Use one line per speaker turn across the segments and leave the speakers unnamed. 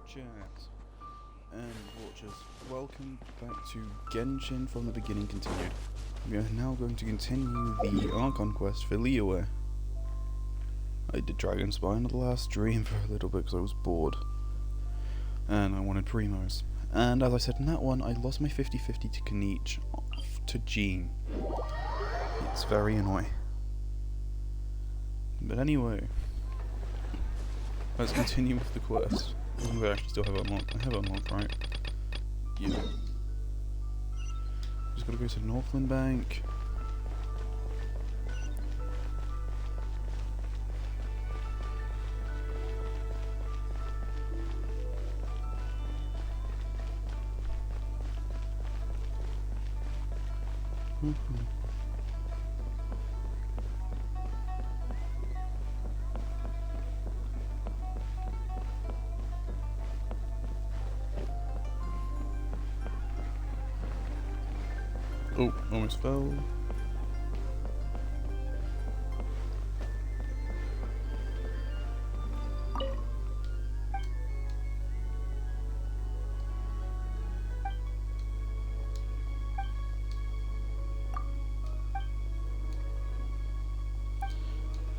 chat and watchers, welcome back to Genshin from the beginning continued. We are now going to continue the Archon quest for Liyue. I did Dragon Spine at the last stream for a little bit because I was bored. And I wanted Primos. And as I said in that one, I lost my 50-50 to Kaniche to Jean. It's very annoying. But anyway, let's continue with the quest. I actually still have it unlocked. I have it unlocked, right? Yeah. Just gotta go to Northland Bank. Oh, almost fell.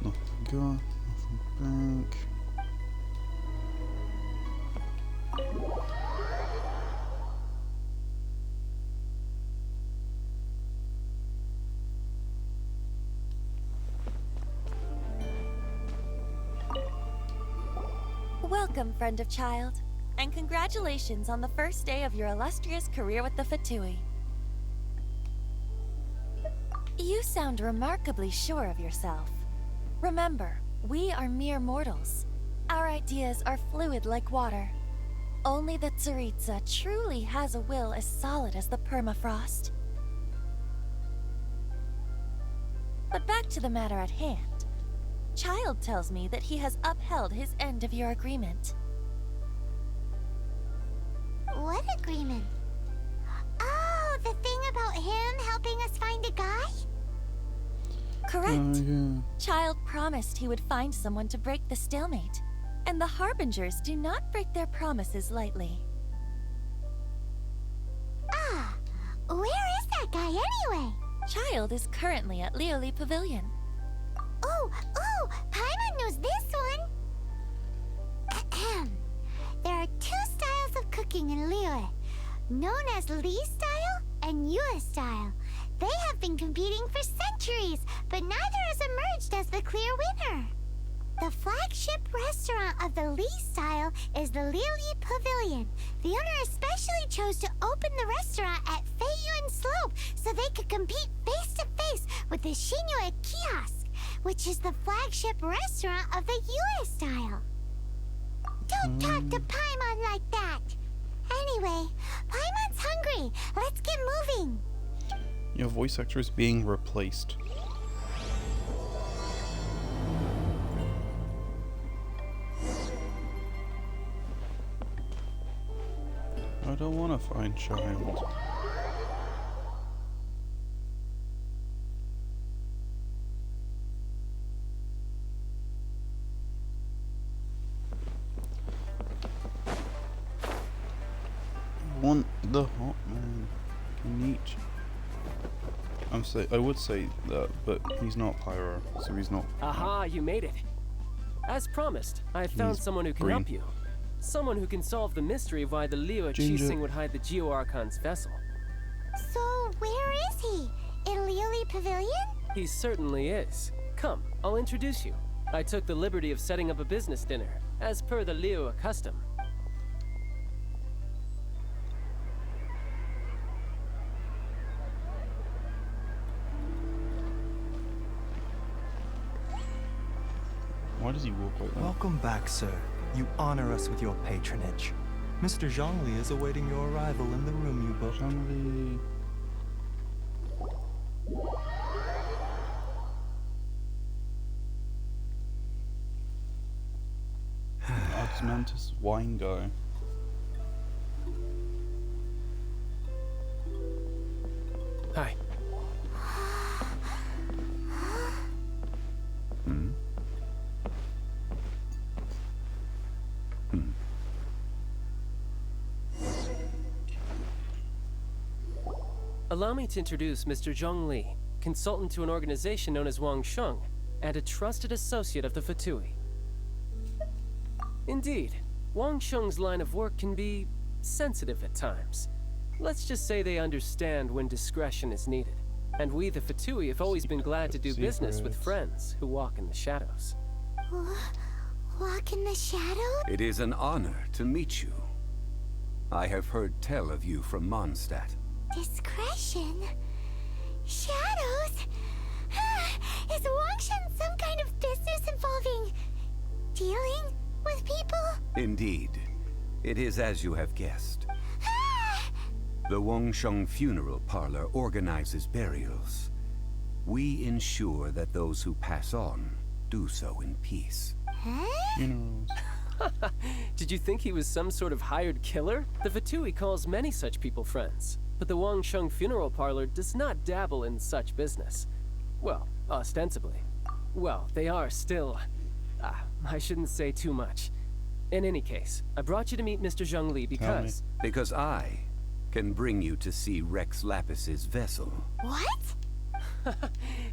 Nothing got, nothing back.
Welcome, friend of child, and congratulations on the first day of your illustrious career with the Fatui. You sound remarkably sure of yourself. Remember, we are mere mortals. Our ideas are fluid like water. Only the Tsaritsa truly has a will as solid as the permafrost. But back to the matter at hand. Child tells me that he has upheld his end of your agreement.
What agreement? Oh, the thing about him helping us find a guy?
Correct.
Yeah.
Child promised he would find someone to break the stalemate, and the Harbingers do not break their promises lightly.
Ah, where is that guy anyway?
Child is currently at Liyue Pavilion.
Oh, Paimon knows this one. Ahem. There are two styles of cooking in Liyue, known as Li style and Yue style. They have been competing for centuries, but neither has emerged as the clear winner. The flagship restaurant of the Li style is the Liyue Pavilion. The owner especially chose to open the restaurant at Feiyuan Slope so they could compete face to face with the Xinyue Kiosk, which is the flagship restaurant of the Yue style. Don't talk to Paimon like that. Anyway, Paimon's hungry. Let's get moving.
Your voice actor is being replaced. I don't want to find child. I want the hot man. Kaniche. I would say that, but he's not Pyro, so he's not.
Aha, you made it. As promised, I have found
He's
someone who can
green.
help you. Someone who can solve the mystery of why the Liyue
Ginger.
Qixing would hide the Geo-Archon's vessel.
So, where is he? In Liyue Pavilion?
He certainly is. Come, I'll introduce you. I took the liberty of setting up a business dinner, as per the Liyue custom.
Why does he walk like that?
Welcome back, sir. You honor us with your patronage. Mr. Zhongli is awaiting your arrival in the room you booked.
Family. Osmanthus wine guy.
Hi. Allow me to introduce Mr. Zhongli, consultant to an organization known as Wang Sheng, and a trusted associate of the Fatui. Indeed, Wang Sheng's line of work can be sensitive at times. Let's just say they understand when discretion is needed. And we, the Fatui, have always been glad to do business with friends who walk in the shadows.
Walk in the shadows?
It is an honor to meet you. I have heard tell of you from Mondstadt.
Discretion? Shadows? Is Wangshan some kind of business involving dealing with people?
Indeed. It is as you have guessed. The Wangsheng Funeral Parlor organizes burials. We ensure that those who pass on do so in peace.
Funerals.
Did you think he was some sort of hired killer? The Fatui calls many such people friends, but the Wangsheng Funeral Parlor does not dabble in such business. Well, ostensibly. Well, they are still... I shouldn't say too much. In any case, I brought you to meet Mr. Zhongli because...
Because I can bring you to see Rex Lapis's vessel.
What?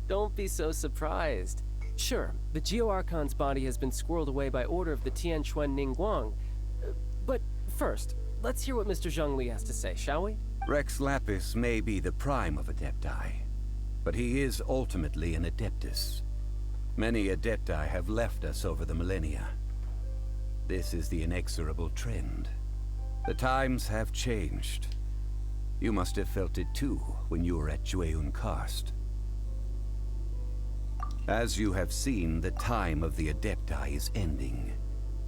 Don't be so surprised. Sure, the Geo-Archon's body has been squirreled away by order of the Tianquan Ningguang. But first, let's hear what Mr. Zhongli has to say, shall we?
Rex Lapis may be the prime of Adepti, but he is ultimately an Adeptus. Many Adepti have left us over the millennia. This is the inexorable trend. The times have changed. You must have felt it too when you were at Jueyun Karst. As you have seen, the time of the Adepti is ending,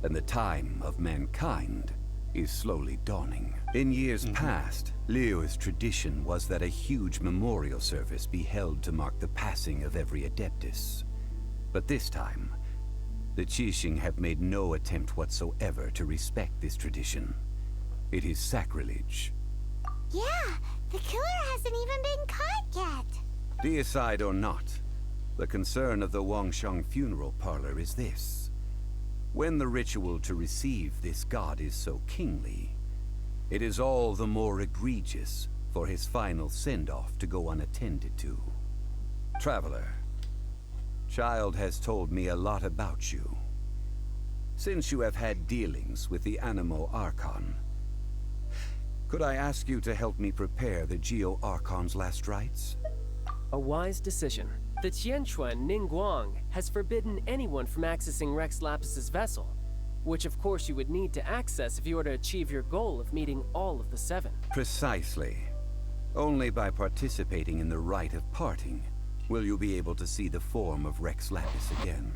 and the time of mankind is slowly dawning. In years past, Liyue's tradition was that a huge memorial service be held to mark the passing of every Adeptus. But this time, the Qixing have made no attempt whatsoever to respect this tradition. It is sacrilege.
Yeah, the killer hasn't even been caught yet.
Deicide or not, the concern of the Wangsheng Funeral Parlor is this. When the ritual to receive this god is so kingly, it is all the more egregious for his final send-off to go unattended to. Traveler, Child has told me a lot about you. Since you have had dealings with the Animo Archon, could I ask you to help me prepare the Geo-Archon's last rites?
A wise decision. The Tianquan Ningguang has forbidden anyone from accessing Rex Lapis's vessel, which of course you would need to access if you were to achieve your goal of meeting all of the seven.
Precisely. Only by participating in the rite of parting will you be able to see the form of Rex Lapis again.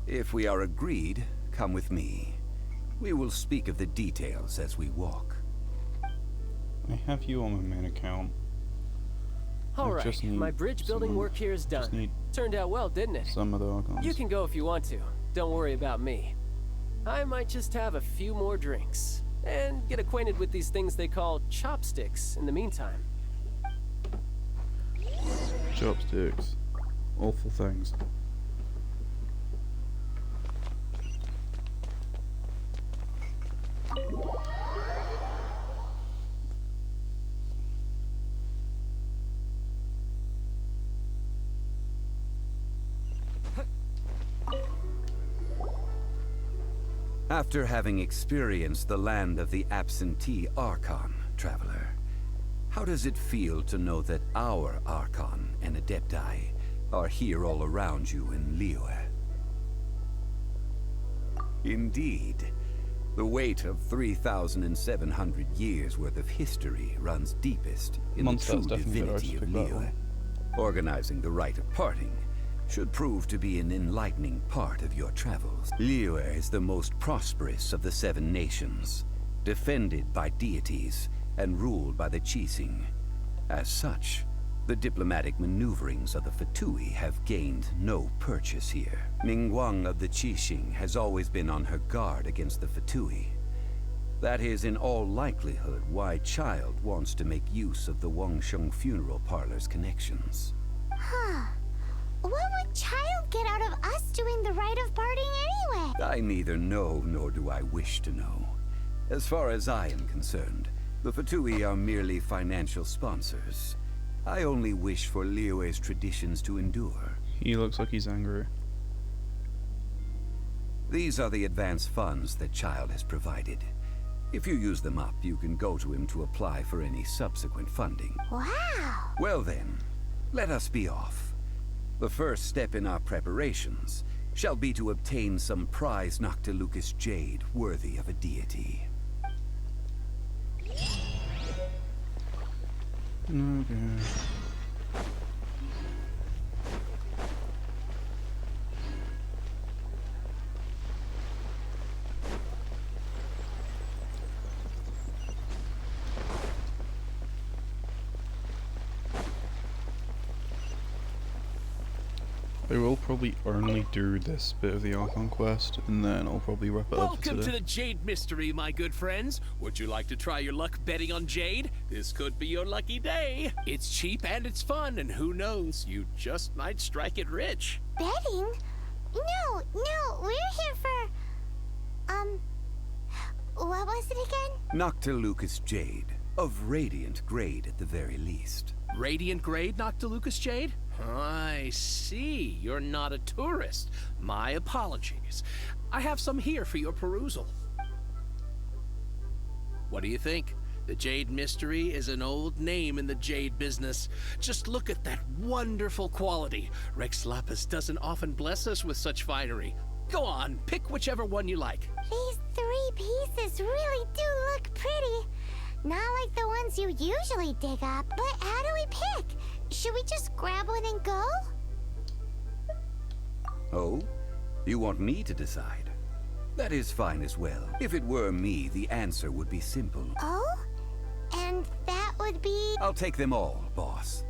If we are agreed, come with me. We will speak of the details as we walk.
I have you on my main account.
Alright, my bridge building work here is done. Turned out well, didn't it?
Some of the Archons.
You can go if you want to. Don't worry about me. I might just have a few more drinks. And get acquainted with these things they call chopsticks in the meantime.
Chopsticks. Awful things.
After having experienced the land of the absentee Archon, Traveler, how does it feel to know that our Archon and Adepti are here all around you in Liyue? Indeed, the weight of 3,700 years worth of history runs deepest in the true divinity of Liyue. Organizing the rite of parting should prove to be an enlightening part of your travels. Liyue is the most prosperous of the 7 nations, defended by deities and ruled by the Qixing. As such, the diplomatic maneuverings of the Fatui have gained no purchase here. Ningguang of the Qixing has always been on her guard against the Fatui. That is in all likelihood why Child wants to make use of the Wangsheng Funeral Parlor's connections.
Huh. What would Child get out of us doing the rite of parting anyway?
I neither know nor do I wish to know. As far as I am concerned, the Fatui are merely financial sponsors. I only wish for Liyue's traditions to endure.
He looks like he's angry.
These are the advance funds that Child has provided. If you use them up, you can go to him to apply for any subsequent funding.
Wow!
Well then, let us be off. The first step in our preparations shall be to obtain some prize Noctilucous jade worthy of a deity.
Okay. I will probably only do this bit of the Archon quest, and then I'll probably wrap it up for
Welcome to
today.
the Jade Mystery, my good friends. Would you like to try your luck betting on Jade? This could be your lucky day. It's cheap and it's fun, and who knows, you just might strike it rich.
Betting? No, we're here for... what was it again?
Noctilucous jade, of radiant grade at the very least.
Radiant grade, Noctilucous Jade? I see. You're not a tourist. My apologies. I have some here for your perusal. What do you think? The Jade Mystery is an old name in the jade business. Just look at that wonderful quality. Rex Lapis doesn't often bless us with such finery. Go on, pick whichever one you like.
These 3 pieces really do look pretty. Not like the ones you usually dig up, but how do we pick? Should we just grab one and go?
Oh? You want me to decide? That is fine as well. If it were me, the answer would be simple.
Oh? And that would be...
I'll take them all, boss.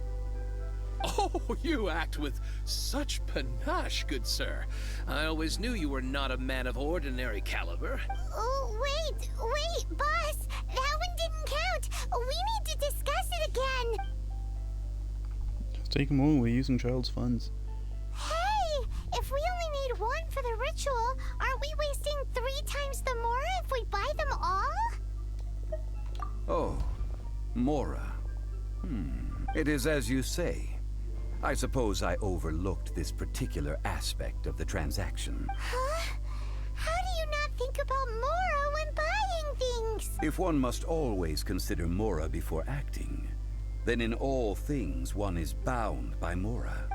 Oh, you act with such panache, good sir. I always knew you were not a man of ordinary caliber.
Oh, wait, boss! That one didn't count! We need to discuss it again!
Just take them all, we're using Child's funds.
Hey! If we only need one for the ritual, aren't we wasting 3 times the Mora if we buy them all?
Oh, Mora. It is as you say. I suppose I overlooked this particular aspect of the transaction.
Huh? How do you not think about Mora when buying things?
If one must always consider Mora before acting, then in all things one is bound by Mora.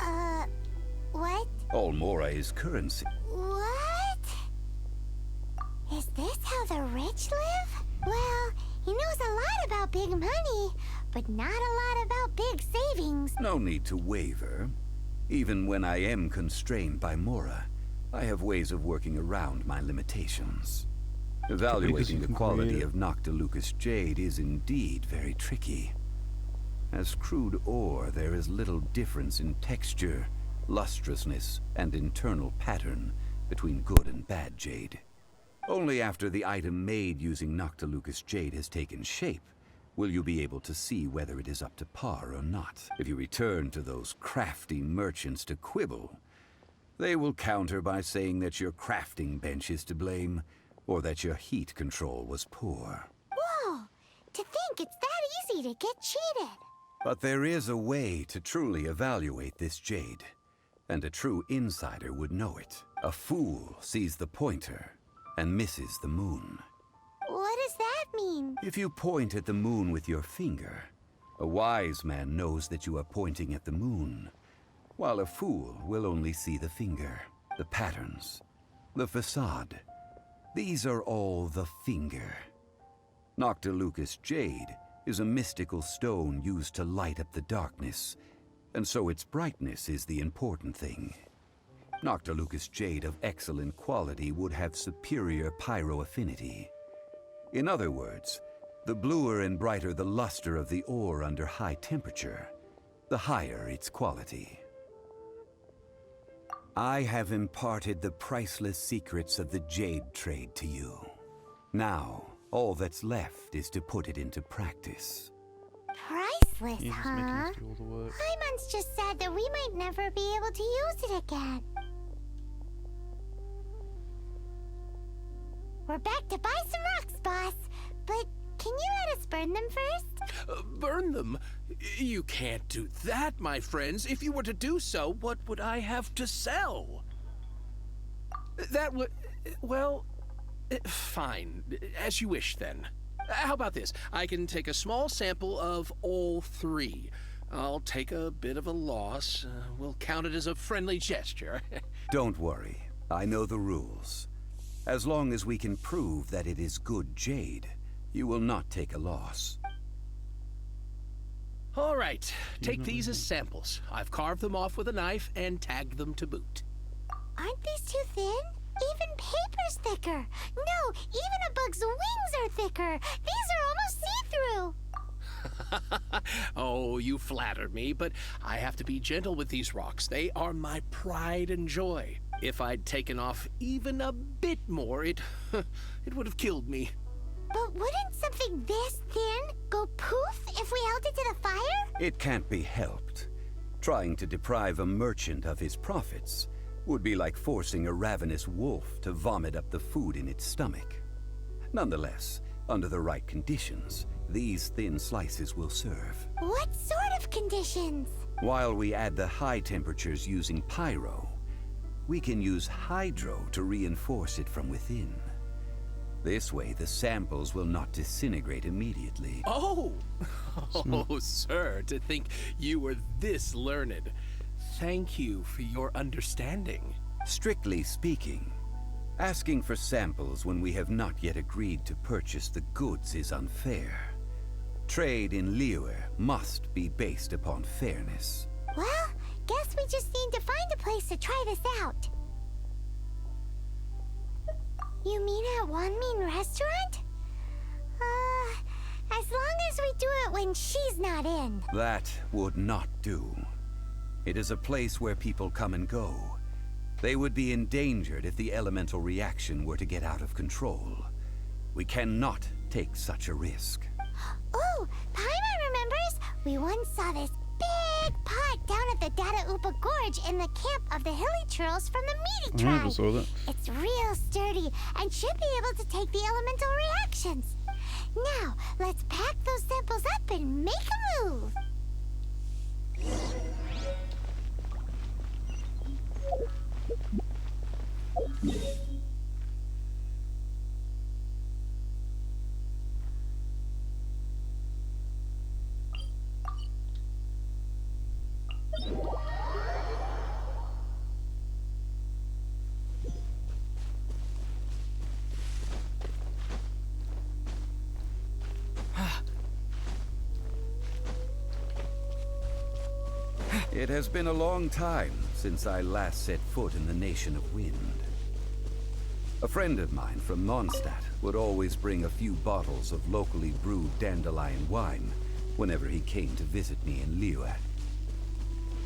What?
All Mora is currency.
What? Is this how the rich live? Well, he knows a lot about big money, but not a lot about big savings.
No need to waver. Even when I am constrained by Mora, I have ways of working around my limitations. Evaluating the quality of Noctilucous jade is indeed very tricky. As crude ore, there is little difference in texture, lustrousness, and internal pattern between good and bad jade. Only after the item made using Noctilucous jade has taken shape will you be able to see whether it is up to par or not. If you return to those crafty merchants to quibble, they will counter by saying that your crafting bench is to blame, or that your heat control was poor.
Whoa! To think it's that easy to get cheated.
But there is a way to truly evaluate this jade, and a true insider would know it. A fool sees the pointer and misses the moon.
What does that mean?
If you point at the moon with your finger, a wise man knows that you are pointing at the moon, while a fool will only see the finger, the patterns, the facade. These are all the finger. Noctilucous jade is a mystical stone used to light up the darkness, and so its brightness is the important thing. Noctilucous jade of excellent quality would have superior pyroaffinity. In other words, the bluer and brighter the luster of the ore under high temperature, the higher its quality. I have imparted the priceless secrets of the jade trade to you. Now, all that's left is to put it into practice.
Priceless,
He's just making us do all the work.
Paimon's just said that we might never be able to use it again. We're back to buy some rocks, boss. But can you let us burn them first?
Burn them? You can't do that, my friends. If you were to do so, what would I have to sell? That would... well... fine. As you wish, then. How about this? I can take a small sample of all 3. I'll take a bit of a loss. We'll count it as a friendly gesture.
Don't worry. I know the rules. As long as we can prove that it is good jade, you will not take a loss.
All right. Take these as samples. I've carved them off with a knife and tagged them to boot.
Aren't these too thin? Even paper's thicker. No, even a bug's wings are thicker. These are almost see-through.
Oh, you flatter me, but I have to be gentle with these rocks. They are my pride and joy. If I'd taken off even a bit more, it would have killed me.
But wouldn't something this thin go poof if we held it to the fire?
It can't be helped. Trying to deprive a merchant of his profits would be like forcing a ravenous wolf to vomit up the food in its stomach. Nonetheless, under the right conditions, these thin slices will serve.
What sort of conditions?
While we add the high temperatures using pyro, we can use hydro to reinforce it from within. This way, the samples will not disintegrate immediately.
Oh! Oh, sir, to think you were this learned. Thank you for your understanding.
Strictly speaking, asking for samples when we have not yet agreed to purchase the goods is unfair. Trade in Liyue must be based upon fairness.
Well, guess we just need to find a place to try this out. You mean at Wanmin Restaurant? As long as we do it when she's not in.
That would not do. It is a place where people come and go. They would be endangered if the elemental reaction were to get out of control. We cannot take such a risk.
Oh, Paimon remembers? We once saw this big pot down at the Data Upa Gorge in the camp of the hilly churls from the meaty
I never
tribe.
saw that.
It's real sturdy and should be able to take the elemental reactions. Now, let's pack those samples up and make a move.
It has been a long time since I last set foot in the Nation of Wind. A friend of mine from Mondstadt would always bring a few bottles of locally brewed dandelion wine whenever he came to visit me in Liyue.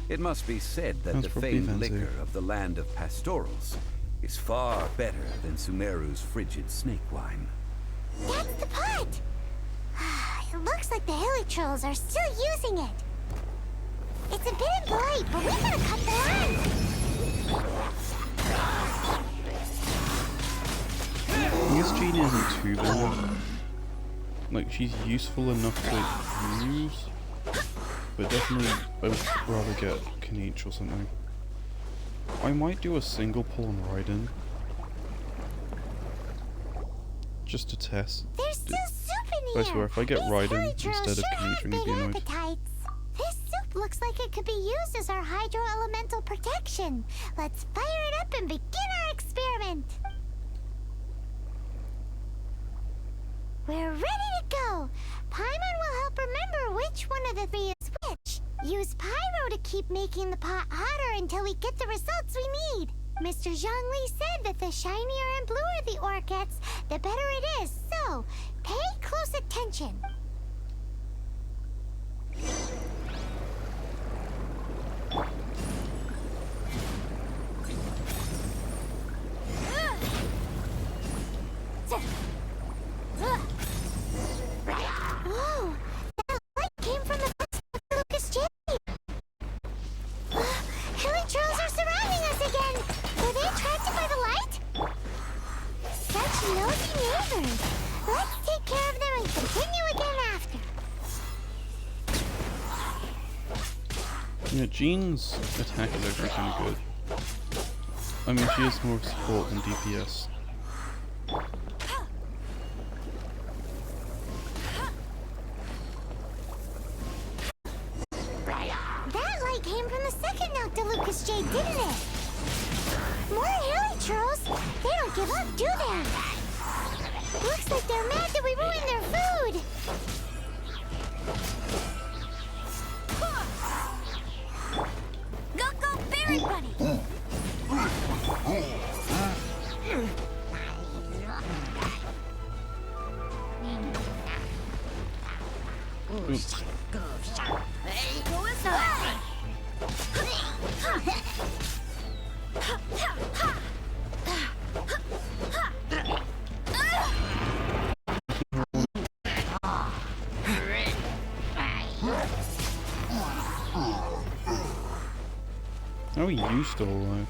It must be said that
That's
the
probably
famed
fancy.
liquor of the land of pastorals is far better than Sumeru's frigid snake wine.
That's the pot! It looks like the hilly trolls are still using it. It's a bit impolite, but we gotta cut the line.
I guess Jean isn't too bad. Like, she's useful enough to use, but definitely I would rather get Kaniche or something. I might do a single pull on Raiden, just to test.
There's still soup in
I
here.
swear, if I get
These
Raiden
hilly trolls
instead of
sure
Kaniche,
have
I'm gonna be
big
annoyed.
appetites. This soup looks like it could be used as our hydro-elemental protection. Let's fire it up and begin our experiment. We're ready to go. Paimon will help remember which one of the 3 is which. Use pyro to keep making the pot hotter until we get the results we need. Mr. Zhongli said that the shinier and bluer the ore gets, the better it is. So, pay close attention. Whoa! That light came from the books of Lucas J. Hilly trolls are surrounding us again! Were they attracted by the light? Such nosy neighbors! Let's take care of them and continue again
Yeah, Jean's attack is actually kind of good. I mean, she is more support than DPS.
That light came from the second Noctilucous Jade, didn't it? More hilly churls. They don't give up, do they? Looks like they're mad that we ruined their food.
Go, Berry Bunny!
Oops. How are you still alive?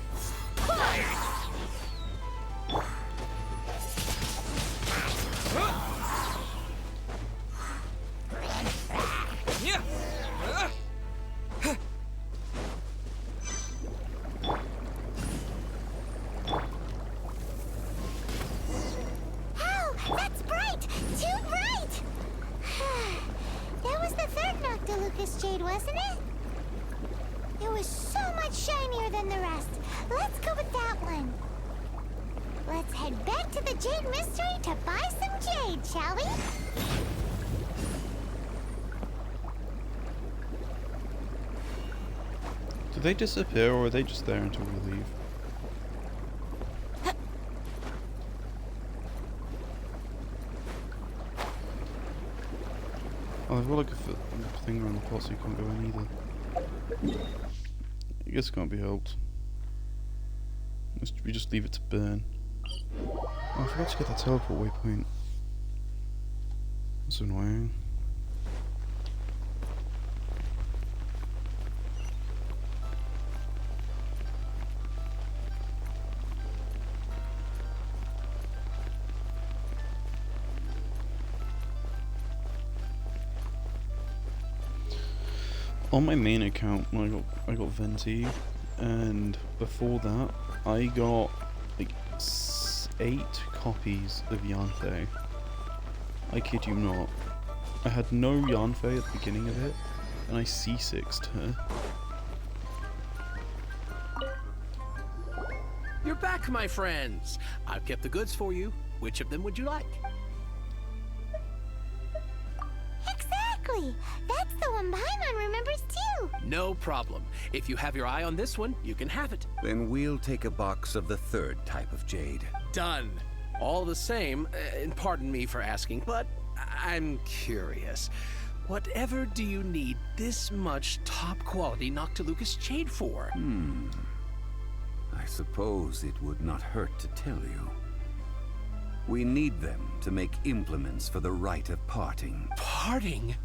That's bright! Too bright! That was the third Noctilucous Jade, wasn't it? It was so much shinier than the rest. Let's go with that one. Let's head back to the Jade Mystery to buy some jade, shall we?
Do they disappear or are they just there until we leave? Oh, they've got like a thing around the pot so you can't go in either. I guess it can't be helped. We just leave it to burn. Oh, I forgot to get that teleport waypoint. That's annoying. On my main account, I got Venti, and before that, I got like 8 copies of Yanfei. I kid you not. I had no Yanfei at the beginning of it, and I C6'd her.
You're back, my friends. I've kept the goods for you. Which of them would you like?
Exactly! That's the one Paimon remembers too!
No problem. If you have your eye on this one, you can have it.
Then we'll take a box of the third type of jade.
Done. All the same, and pardon me for asking, but I'm curious. Whatever do you need this much top-quality Noctilucous jade for?
I suppose it would not hurt to tell you. We need them to make implements for the rite of parting.
Parting?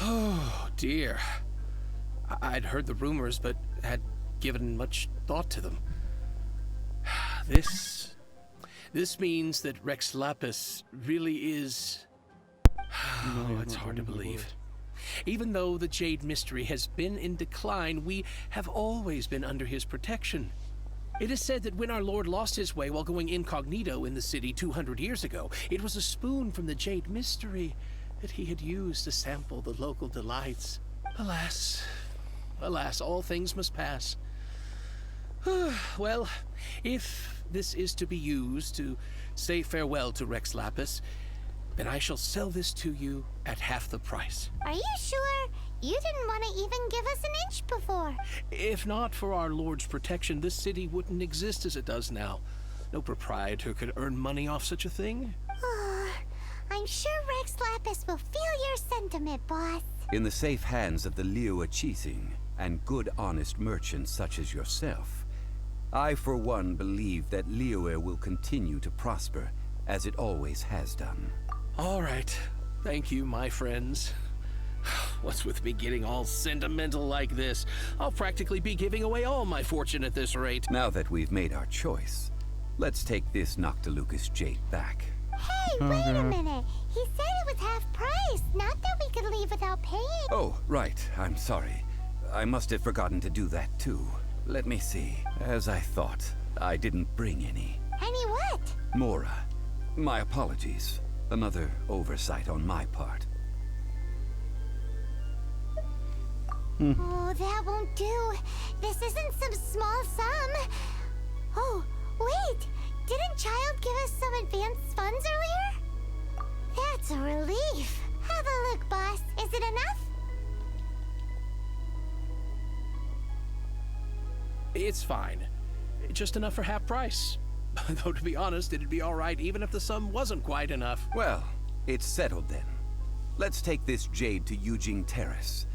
Oh, dear. I'd heard the rumors, but had given much thought to them. This means that Rex Lapis really is... Oh, it's hard to believe. Even though the Jade Mystery has been in decline, we have always been under his protection. It is said that when our Lord lost his way while going incognito in the city 200 years ago, it was a spoon from the Jade Mystery that he had used to sample the local delights. Alas, alas, all things must pass. Well, if this is to be used to say farewell to Rex Lapis, then I shall sell this to you at half the price.
Are you sure? You didn't want to even give us an inch before.
If not for our Lord's protection, this city wouldn't exist as it does now. No proprietor could earn money off such a thing.
I'm sure Rex Lapis will feel your sentiment, boss.
In the safe hands of the Liyue cheating and good honest merchants such as yourself, I for one believe that Liyue will continue to prosper as it always has done.
All right. Thank you, my friends. What's with me getting all sentimental like this? I'll practically be giving away all my fortune at this rate.
Now that we've made our choice, let's take this Noctilucous jade back.
Hey, wait a minute. He said it was half price, not that we could leave without paying.
Oh, right. I'm sorry. I must have forgotten to do that too. Let me see. As I thought, I didn't bring any.
Any what?
Mora. My apologies. Another oversight on my part.
Oh, that won't do. This isn't some small sum. Oh, wait! Didn't Child give us some advanced funds earlier? That's a relief. Have a look, boss. Is it enough?
It's fine. Just enough for half price. Though to be honest, it'd be alright even if the sum wasn't quite enough.
Well, it's settled then. Let's take this jade to Yujing Terrace.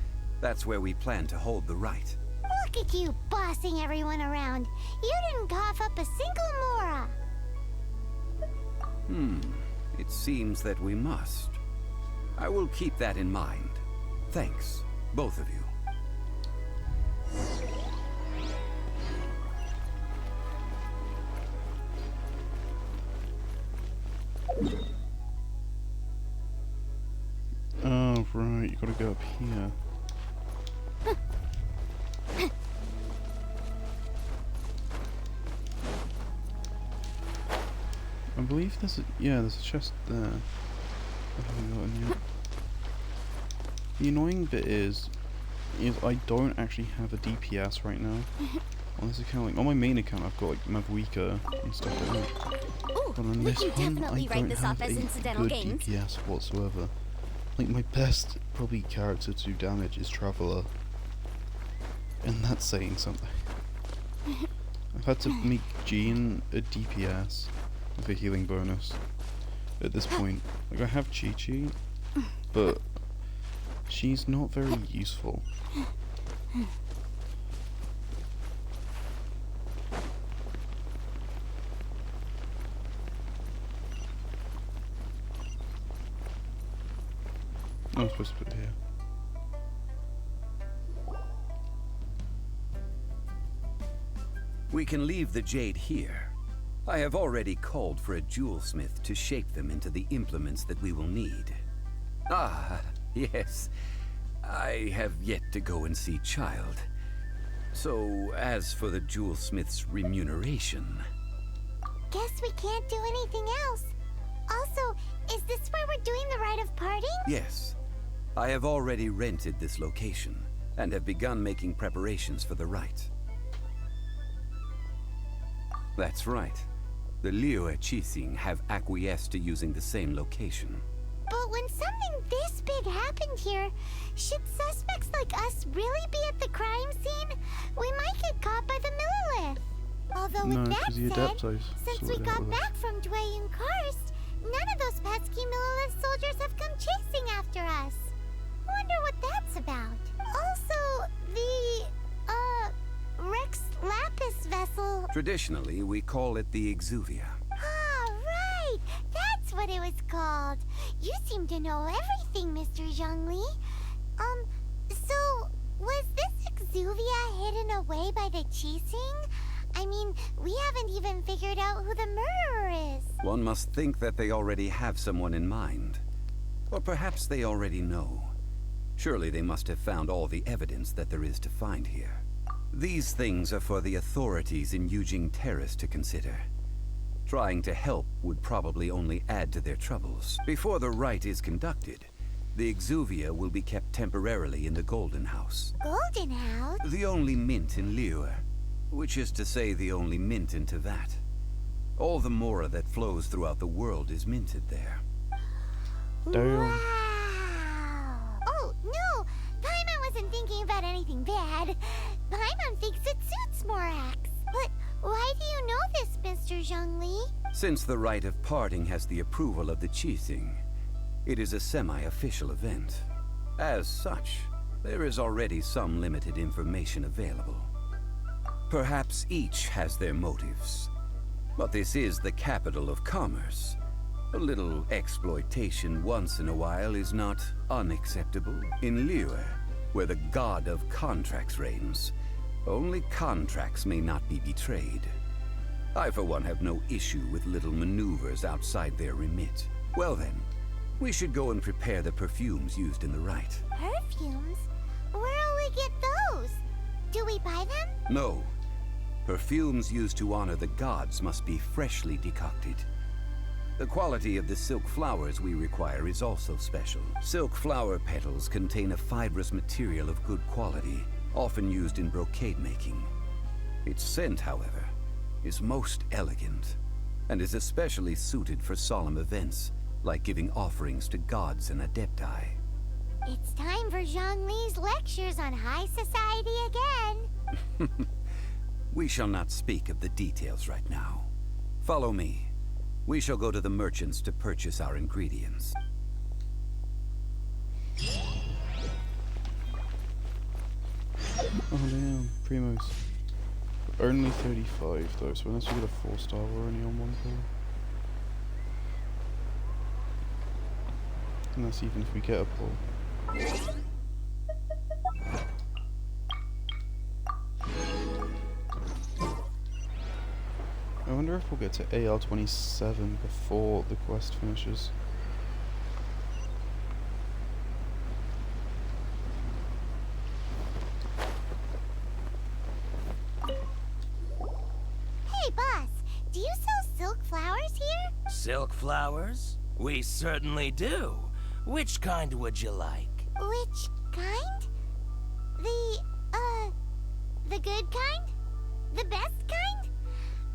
That's where we plan to hold the rite.
Look at you bossing everyone around. You didn't cough up a single Mora.
It seems that we must. I will keep that in mind. Thanks, both of you.
Oh, right, you gotta go up here. I believe there's a chest there. I haven't gotten yet. The annoying bit is I don't actually have a DPS right now. On this account, like, on my main account I've got like Mavuika and stuff like that. But on this one, I don't have a good DPS whatsoever. Like, my best probably character to damage is Traveler. And that's saying something. I've had to make Jean a DPS with a healing bonus at this point. Like, I have Chi-Chi, but she's not very useful. I'm supposed to put it here.
We can leave the jade here. I have already called for a jewelsmith to shape them into the implements that we will need. Ah, yes. I have yet to go and see Child. So, as for the jewelsmith's remuneration...
Guess we can't do anything else. Also, is this where we're doing the rite of parting?
Yes. I have already rented this location, and have begun making preparations for the rite. That's right. The Liyue Qixing have acquiesced to using the same location.
But when something this big happened here, should suspects like us really be at the crime scene? We might get caught by the Millilith. Although
No,
with that
'cause the
said,
Adeptos
since we
sorted out
got
with us.
back from Dway and Karst, none of those pesky Millilith soldiers have come chasing after us. Wonder what that's about. Also, the, Rex Lapis vessel.
Traditionally, we call it the Exuvia.
Ah, right! That's what it was called. You seem to know everything, Mr. Zhongli. So, was this Exuvia hidden away by the Qixing? I mean, we haven't even figured out who the murderer is.
One must think that they already have someone in mind. Or perhaps they already know. Surely they must have found all the evidence that there is to find here. These things are for the authorities in Yujing Terrace to consider. Trying to help would probably only add to their troubles. Before the rite is conducted, the Exuvia will be kept temporarily in the Golden House.
Golden House?
The only mint in Liyue, which is to say the only mint in Tevat. All the Mora that flows throughout the world is minted there.
Damn.
Wow! Oh, no! Paimon wasn't thinking about anything bad. Paimon thinks it suits Morax. But why do you know this, Mr. Zhongli?
Since the rite of parting has the approval of the Qixing, it is a semi-official event. As such, there is already some limited information available. Perhaps each has their motives. But this is the capital of commerce. A little exploitation once in a while is not unacceptable. In Liyue, where the god of contracts reigns, only contracts may not be betrayed. I, for one, have no issue with little maneuvers outside their remit. Well then, we should go and prepare the perfumes used in the rite.
Perfumes? Where'll we get those? Do we buy them?
No. Perfumes used to honor the gods must be freshly decocted. The quality of the silk flowers we require is also special. Silk flower petals contain a fibrous material of good quality, often used in brocade making. Its scent, however, is most elegant, and is especially suited for solemn events, like giving offerings to gods and adepti.
It's time for Zhongli's lectures on high society again.
We shall not speak of the details right now. Follow me. We shall go to the merchants to purchase our ingredients.
Oh damn, Primos. Only 35 though, so unless we get a 4-star, we're only on 1 pull. And that's even if we get a pull. I wonder if we'll get to AR-27 before the quest finishes.
Hey, boss, do you sell silk flowers here?
Silk flowers? We certainly do. Which kind would you like?
Which kind? The good kind? The best kind?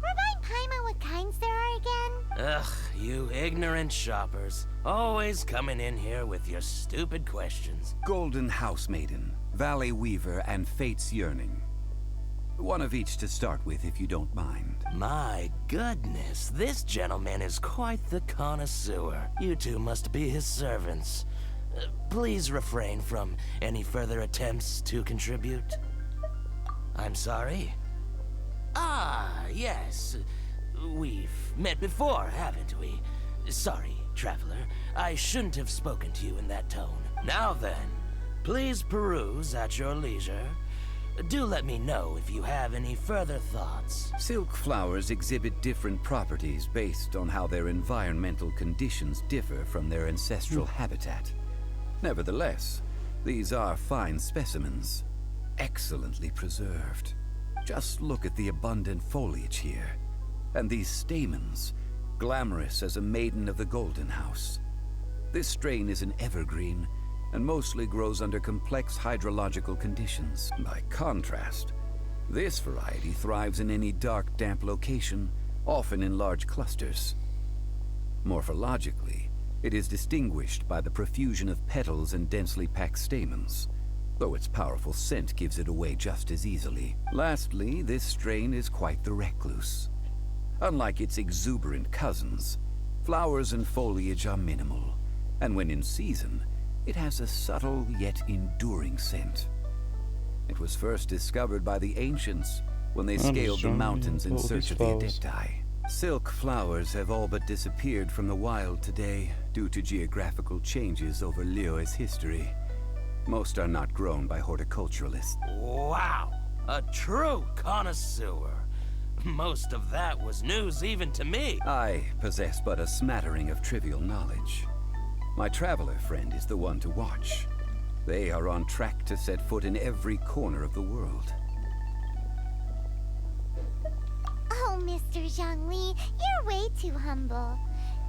Remind Paimon what kinds there are again?
Ugh, you ignorant shoppers. Always coming in here with your stupid questions.
Golden House Maiden, Valley Weaver, and Fate's Yearning. One of each to start with, if you don't mind.
My goodness, this gentleman is quite the connoisseur. You two must be his servants. Please refrain from any further attempts to contribute. I'm sorry? Ah, yes. We've met before, haven't we? Sorry, traveler. I shouldn't have spoken to you in that tone. Now then, please peruse at your leisure. Do let me know if you have any further thoughts.
Silk flowers exhibit different properties based on how their environmental conditions differ from their ancestral habitat. Nevertheless, these are fine specimens, excellently preserved. Just look at the abundant foliage here, and these stamens, glamorous as a maiden of the Golden House. This strain is an evergreen, and mostly grows under complex hydrological conditions. By contrast, this variety thrives in any dark, damp location, often in large clusters. Morphologically, it is distinguished by the profusion of petals and densely packed stamens, though its powerful scent gives it away just as easily. Lastly, this strain is quite the recluse. Unlike its exuberant cousins, flowers and foliage are minimal, and when in season, it has a subtle yet enduring scent. It was first discovered by the ancients when they scaled the mountains in search of the adepti. Silk flowers have all but disappeared from the wild today due to geographical changes over Liyue's history. Most are not grown by horticulturalists.
Wow! A true connoisseur. Most of that was news even to me.
I possess but a smattering of trivial knowledge. My traveler friend is the one to watch. They are on track to set foot in every corner of the world.
Oh, Mr. Zhongli, you're way too humble.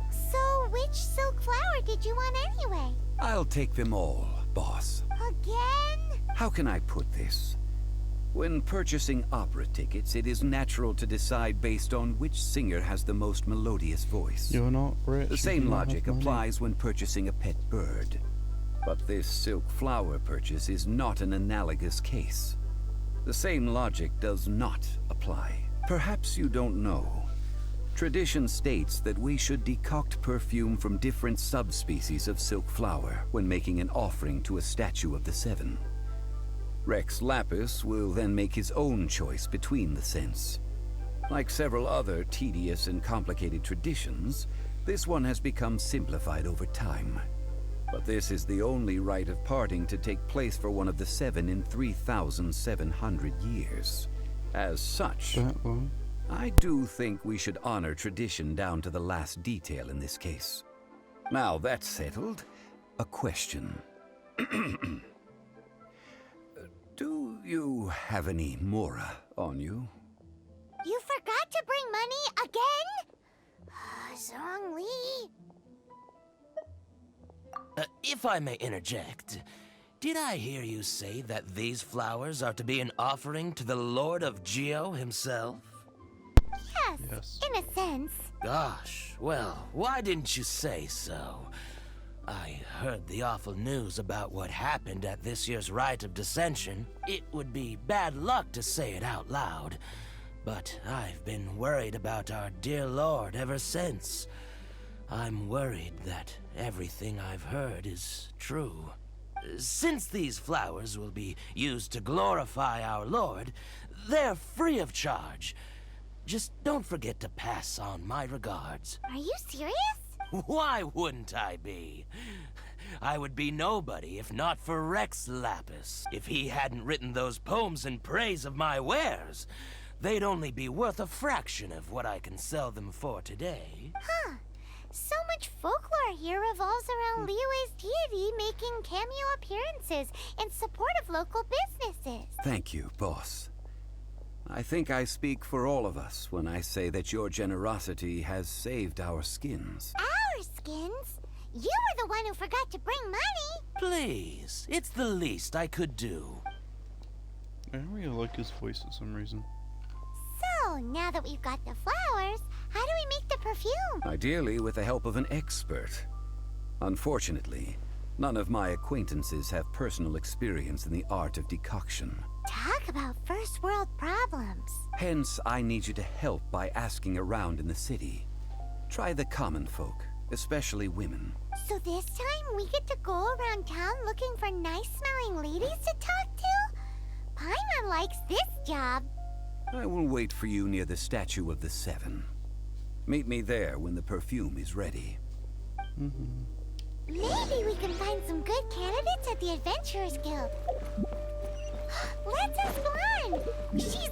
So, which silk flower did you want anyway?
I'll take them all, boss.
Again?
How can I put this? When purchasing opera tickets, it is natural to decide based on which singer has the most melodious voice.
You're not rich.
The same logic applies when purchasing a pet bird. But this silk flower purchase is not an analogous case. The same logic does not apply. Perhaps you don't know. Tradition states that we should decoct perfume from different subspecies of silk flower when making an offering to a statue of the Seven. Rex Lapis will then make his own choice between the scents. Like several other tedious and complicated traditions, this one has become simplified over time. But this is the only rite of parting to take place for one of the Seven in 3,700 years. As such, I do think we should honor tradition down to the last detail in this case. Now that's settled, a question. Do you have any mora on you?
You forgot to bring money again? Zhongli.
If I may interject, did I hear you say that these flowers are to be an offering to the Lord of Geo himself?
Yes, in a sense.
Gosh, well, why didn't you say so? I heard the awful news about what happened at this year's Rite of Dissension. It would be bad luck to say it out loud, but I've been worried about our dear Lord ever since. I'm worried that everything I've heard is true. Since these flowers will be used to glorify our Lord, they're free of charge. Just don't forget to pass on my regards.
Are you serious?
Why wouldn't I be? I would be nobody if not for Rex Lapis. If he hadn't written those poems in praise of my wares, they'd only be worth a fraction of what I can sell them for today.
Huh. So much folklore here revolves around Liyue's deity making cameo appearances in support of local businesses.
Thank you, boss. I think I speak for all of us when I say that your generosity has saved our skins.
Our skins? You were the one who forgot to bring money.
Please, it's the least I could do.
I don't really like his voice for some reason.
So, now that we've got the flowers, how do we make the perfume?
Ideally with the help of an expert. Unfortunately, none of my acquaintances have personal experience in the art of decoction.
Talk about first world problems.
Hence, I need you to help by asking around in the city. Try the common folk, especially women.
So this time we get to go around town looking for nice-smelling ladies to talk to? Paimon likes this job.
I will wait for you near the Statue of the Seven. Meet me there when the perfume is ready.
Maybe we can find some good candidates at the Adventurers Guild. Let's ask Lan. She's...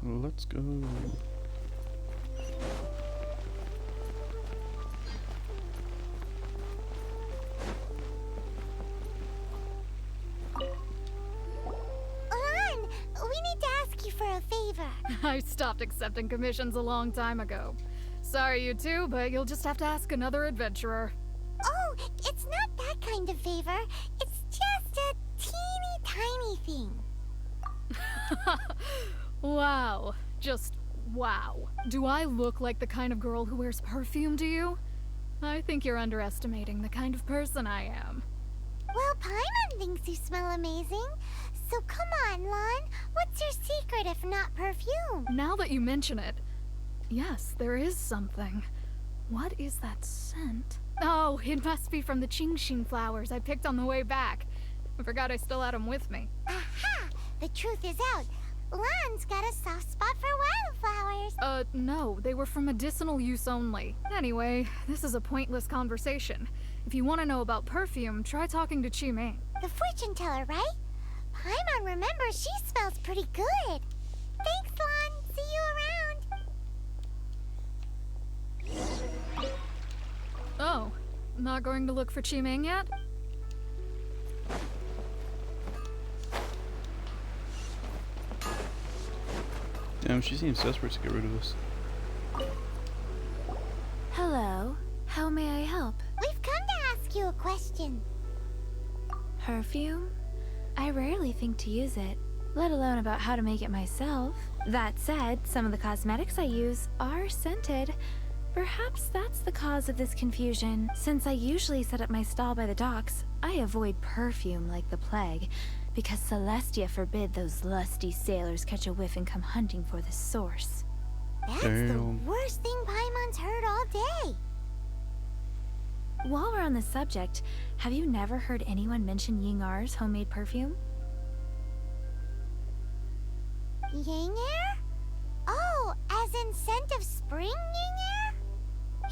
Let's go.
Lan, we need to ask you for a favor.
I stopped accepting commissions a long time ago. Sorry, you two, but you'll just have to ask another adventurer.
Oh, it's not that kind of favor. It's just a teeny tiny thing.
Wow. Just wow. Do I look like the kind of girl who wears perfume to you? I think you're underestimating the kind of person I am.
Well, Paimon thinks you smell amazing. So come on, Lan. What's your secret if not perfume?
Now that you mention it, yes, there is something. What is that scent? Oh, it must be from the Qingxin flowers I picked on the way back. I forgot I still had them with me.
Aha! The truth is out. Lan's got a soft spot for wildflowers.
No, they were for medicinal use only. Anyway, this is a pointless conversation. If you want to know about perfume, try talking to Qi Ming.
The fortune teller, right? Paimon remembers she smells pretty good. Thanks, Lan. See you around.
Oh, not going to look for Qi Ming yet?
Damn, she seems desperate to get rid of us.
Hello. How may I help?
We've come to ask you a question.
Perfume? I rarely think to use it, let alone about how to make it myself. That said, some of the cosmetics I use are scented. Perhaps that's the cause of this confusion. Since I usually set up my stall by the docks, I avoid perfume like the plague, because Celestia forbid those lusty sailors catch a whiff and come hunting for the source.
That's
Damn.
the worst thing Paimon's heard all day.
While we're on the subject, have you never heard anyone mention Yingar's homemade perfume?
Yingar? Oh, as in scent of spring, Yingar?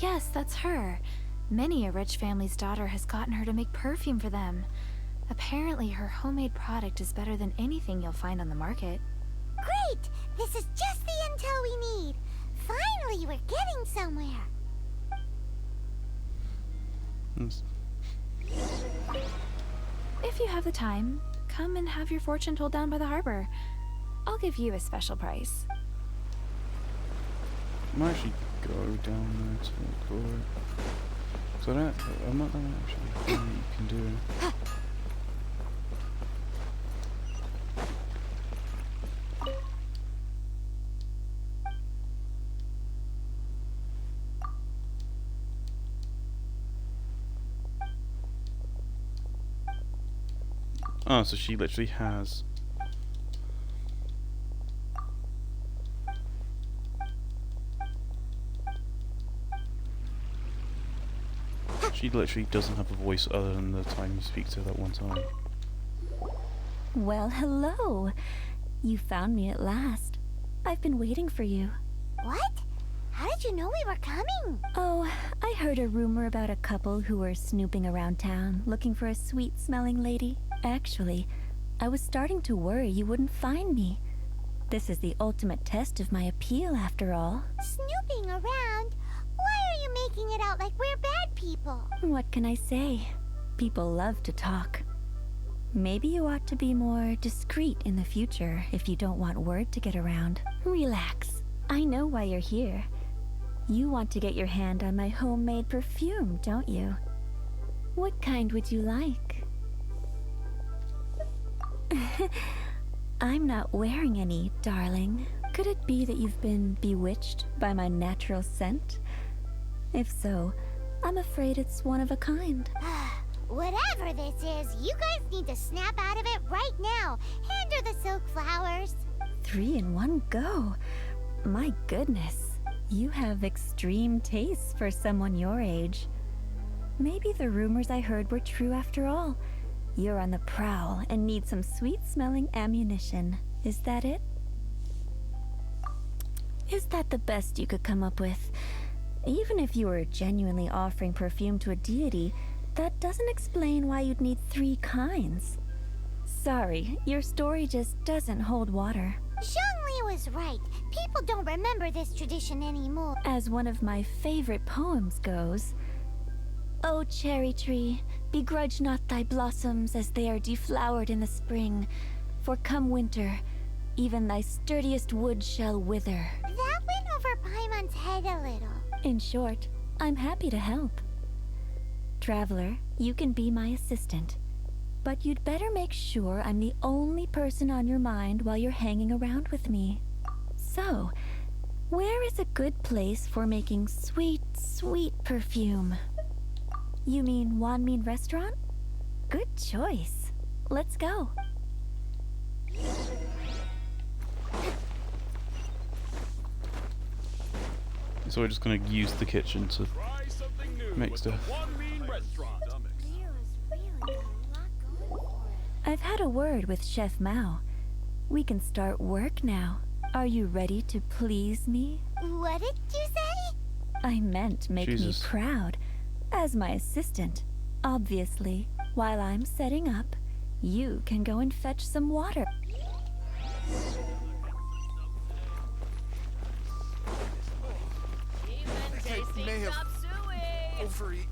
Yes, that's her. Many a rich family's daughter has gotten her to make perfume for them. Apparently, her homemade product is better than anything you'll find on the market.
Great! This is just the intel we need. Finally, we're getting somewhere.
Yes.
If you have the time, come and have your fortune told down by the harbor. I'll give you a special price.
I might actually go down there to look for it. So I'm not gonna actually see what you can do. Oh, so she literally has. She literally doesn't have a voice other than the time you speak to her that one time.
Well, hello. You found me at last. I've been waiting for you.
What? How did you know we were coming?
Oh, I heard a rumor about a couple who were snooping around town looking for a sweet-smelling lady. Actually, I was starting to worry you wouldn't find me. This is the ultimate test of my appeal, after all.
Snooping around? Why are you making it out like we're bad people?
What can I say? People love to talk. Maybe you ought to be more discreet in the future if you don't want word to get around. Relax. I know why you're here. You want to get your hand on my homemade perfume, don't you? What kind would you like? I'm not wearing any, darling. Could it be that you've been bewitched by my natural scent? If so, I'm afraid it's one of a kind.
Whatever this is, you guys need to snap out of it right now. Hand her the silk flowers.
3 in one go. My goodness. You have extreme tastes for someone your age. Maybe the rumors I heard were true after all. You're on the prowl and need some sweet-smelling ammunition. Is that it? Is that the best you could come up with? Even if you were genuinely offering perfume to a deity, that doesn't explain why you'd need 3 kinds. Sorry, your story just doesn't hold water.
Zhongli was right. People don't remember this tradition anymore.
As one of my favorite poems goes, "O cherry tree, begrudge not thy blossoms as they are deflowered in the spring, for come winter, even thy sturdiest wood shall wither."
That went over Paimon's head a little.
In short, I'm happy to help. Traveler, you can be my assistant, but you'd better make sure I'm the only person on your mind while you're hanging around with me. So, where is a good place for making sweet, sweet perfume? You mean Wanmin Restaurant? Good choice. Let's go.
So we're just gonna use the kitchen to make stuff.
I've had a word with Chef Mao. We can start work now. Are you ready to please me?
What did you say?
I meant make
Jesus.
me proud. As my assistant, obviously, while I'm setting up, you can go and fetch some water.
May have overeat.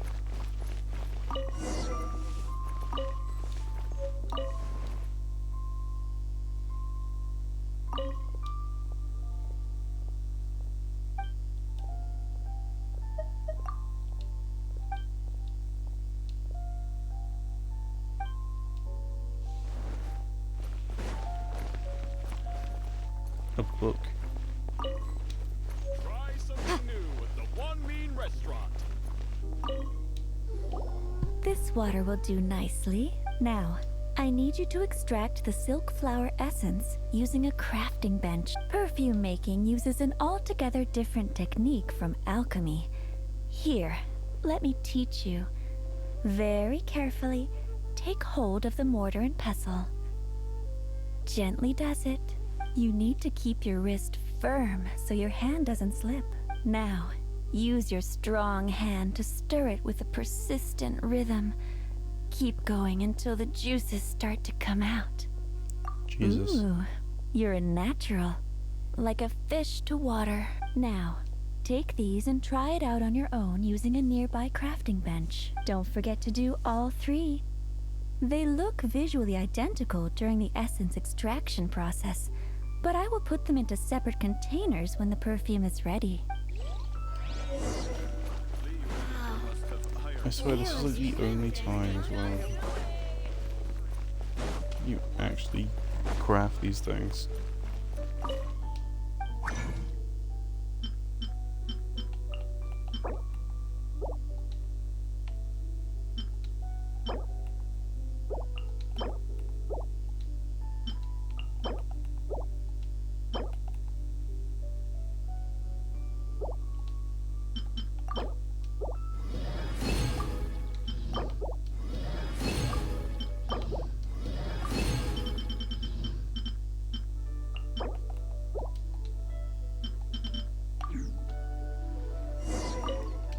A book.
Try something new at the Wanmin Restaurant.
This water will do nicely. Now, I need you to extract the silk flower essence using a crafting bench. Perfume making uses an altogether different technique from alchemy. Here, let me teach you. Very carefully, take hold of the mortar and pestle. Gently does it. You need to keep your wrist firm so your hand doesn't slip. Now, use your strong hand to stir it with a persistent rhythm. Keep going until the juices start to come out.
Jesus.
Ooh, you're a natural. Like a fish to water. Now,
Take these and try it out on your own using a nearby crafting bench. Don't forget to do all 3. They look visually identical during the essence extraction process, but I will put them into separate containers when the perfume is ready.
I swear this is like the only time as well you actually craft these things.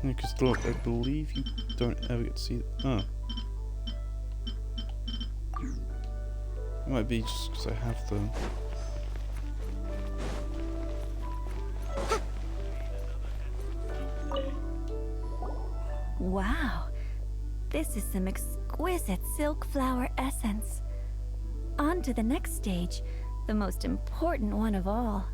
Because look, I believe you don't ever get to see. Oh, it might be just because I have them.
Wow, this is some exquisite silk flower essence. On to the next stage, the most important one of all.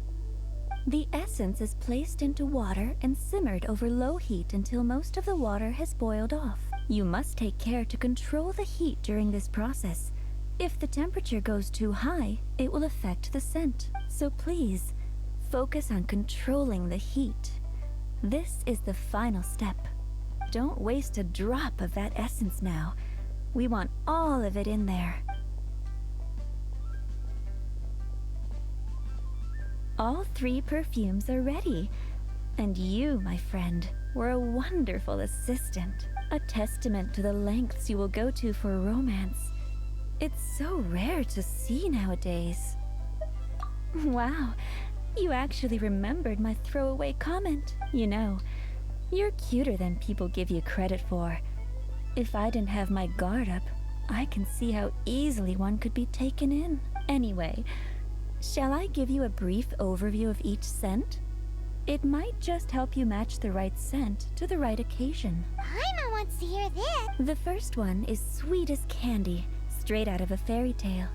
The essence is placed into water and simmered over low heat until most of the water has boiled off. You must take care to control the heat during this process. If the temperature goes too high, it will affect the scent. So please, focus on controlling the heat. This is the final step. Don't waste a drop of that essence now. We want all of it in there. All 3 perfumes are ready. And you, my friend, were a wonderful assistant. A testament to the lengths you will go to for romance. It's so rare to see nowadays. Wow, you actually remembered my throwaway comment. You know, you're cuter than people give you credit for. If I didn't have my guard up, I can see how easily one could be taken in. Anyway, shall I give you a brief overview of each scent? It might just help you match the right scent to the right occasion.
Paimon wants to hear this.
The first one is sweet as candy, straight out of a fairy tale.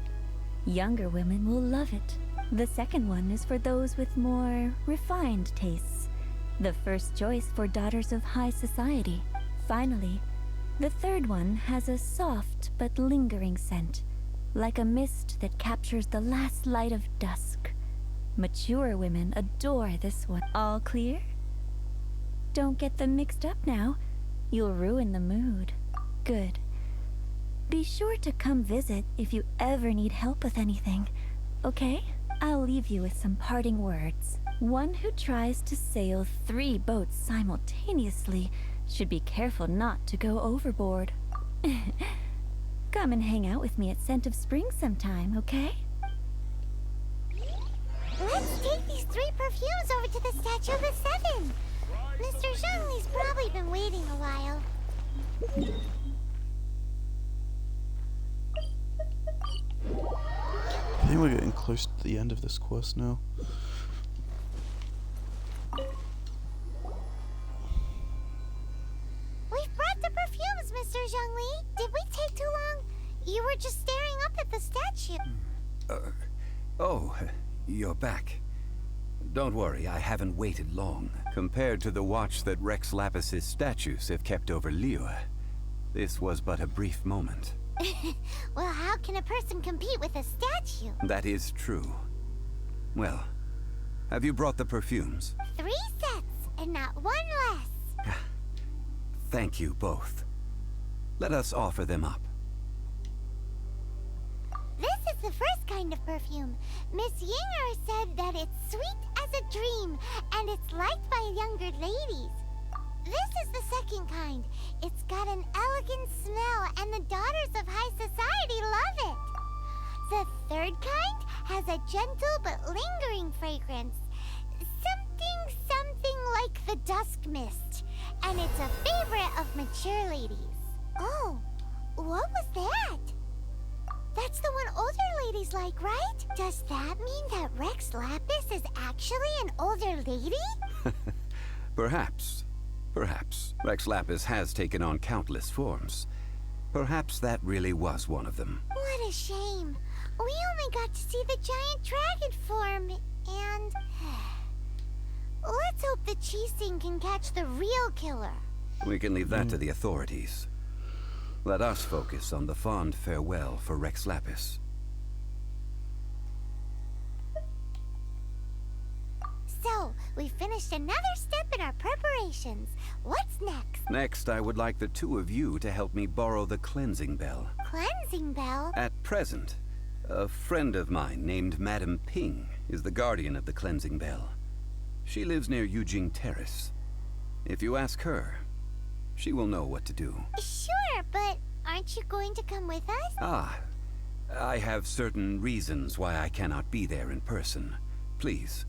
Younger women will love it. The second one is for those with more refined tastes. The first choice for daughters of high society. Finally, the third one has a soft but lingering scent, like a mist that captures the last light of dusk. Mature women adore this one. All clear? Don't get them mixed up now. You'll ruin the mood. Good. Be sure to come visit if you ever need help with anything, okay? I'll leave you with some parting words. One who tries to sail 3 boats simultaneously should be careful not to go overboard. Come and hang out with me at Scent of Spring sometime, okay?
Let's take these 3 perfumes over to the Statue of the Seven. Mr. Zhongli's probably been waiting a while.
I think we're getting close to the end of this quest now.
We've brought the perfumes, Mr. Zhongli. Did we take too long? You were just staring up at the statue.
Oh, you're back. Don't worry, I haven't waited long. Compared to the watch that Rex Lapis's statues have kept over Liyue, this was but a brief moment.
Well, how can a person compete with a statue?
That is true. Well, have you brought the perfumes?
3 sets, and not one less.
Thank you both. Let us offer them up.
This is the first kind of perfume. Miss Yinger said that it's sweet as a dream, and it's liked by younger ladies. This is the second kind. It's got an elegant smell, and the daughters of high society love it. The third kind has a gentle but lingering fragrance. Something like the dusk mist. And it's a favorite of mature ladies. Oh, what was that? That's the one older ladies like, right? Does that mean that Rex Lapis is actually an older lady?
Perhaps. Perhaps. Rex Lapis has taken on countless forms. Perhaps that really was one of them.
What a shame. We only got to see the giant dragon form, and... Let's hope the Qixing can catch the real killer.
We can leave that to the authorities. Let us focus on the fond farewell for Rex Lapis.
So, we finished another step in our preparations. What's next?
Next, I would like the two of you to help me borrow the cleansing bell.
Cleansing bell?
At present, a friend of mine named Madame Ping is the guardian of the cleansing bell. She lives near Yujing Terrace. If you ask her, she will know what to do.
Sure, but aren't you going to come with us?
Ah, I have certain reasons why I cannot be there in person. Please,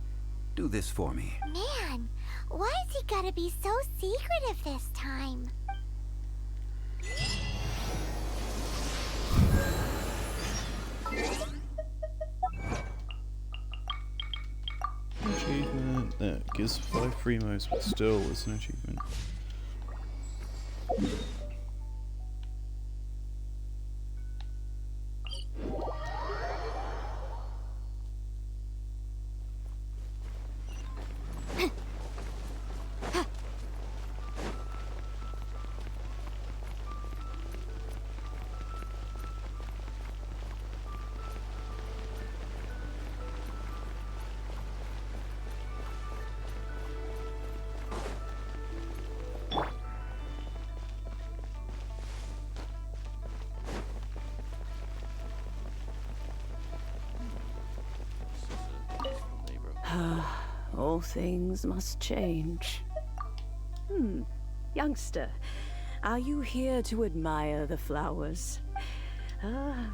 do this for me.
Man, why has he gotta be so secretive this time?
Achievement. There, gives 5 free moves, but still it's an achievement.
All things must change. Youngster, are you here to admire the flowers?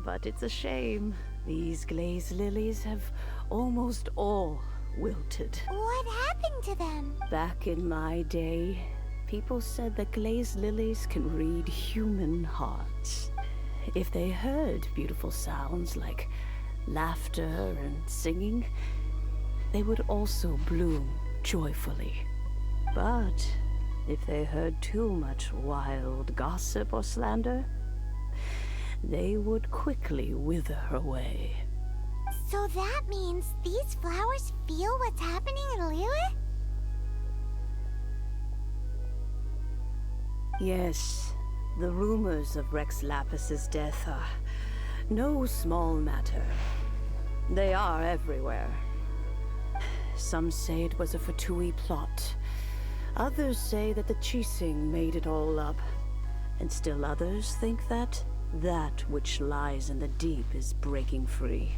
But it's a shame. These glazed lilies have almost all wilted.
What happened to them?
Back in my day, people said that glazed lilies can read human hearts. If they heard beautiful sounds like laughter and singing, they would also bloom joyfully. But if they heard too much wild gossip or slander, they would quickly wither away.
So that means these flowers feel what's happening in Liyue?
Yes, the rumors of Rex Lapis's death are no small matter. They are everywhere. Some say it was a Fatui plot. Others say that the Qixing made it all up. And still others think that which lies in the deep is breaking free.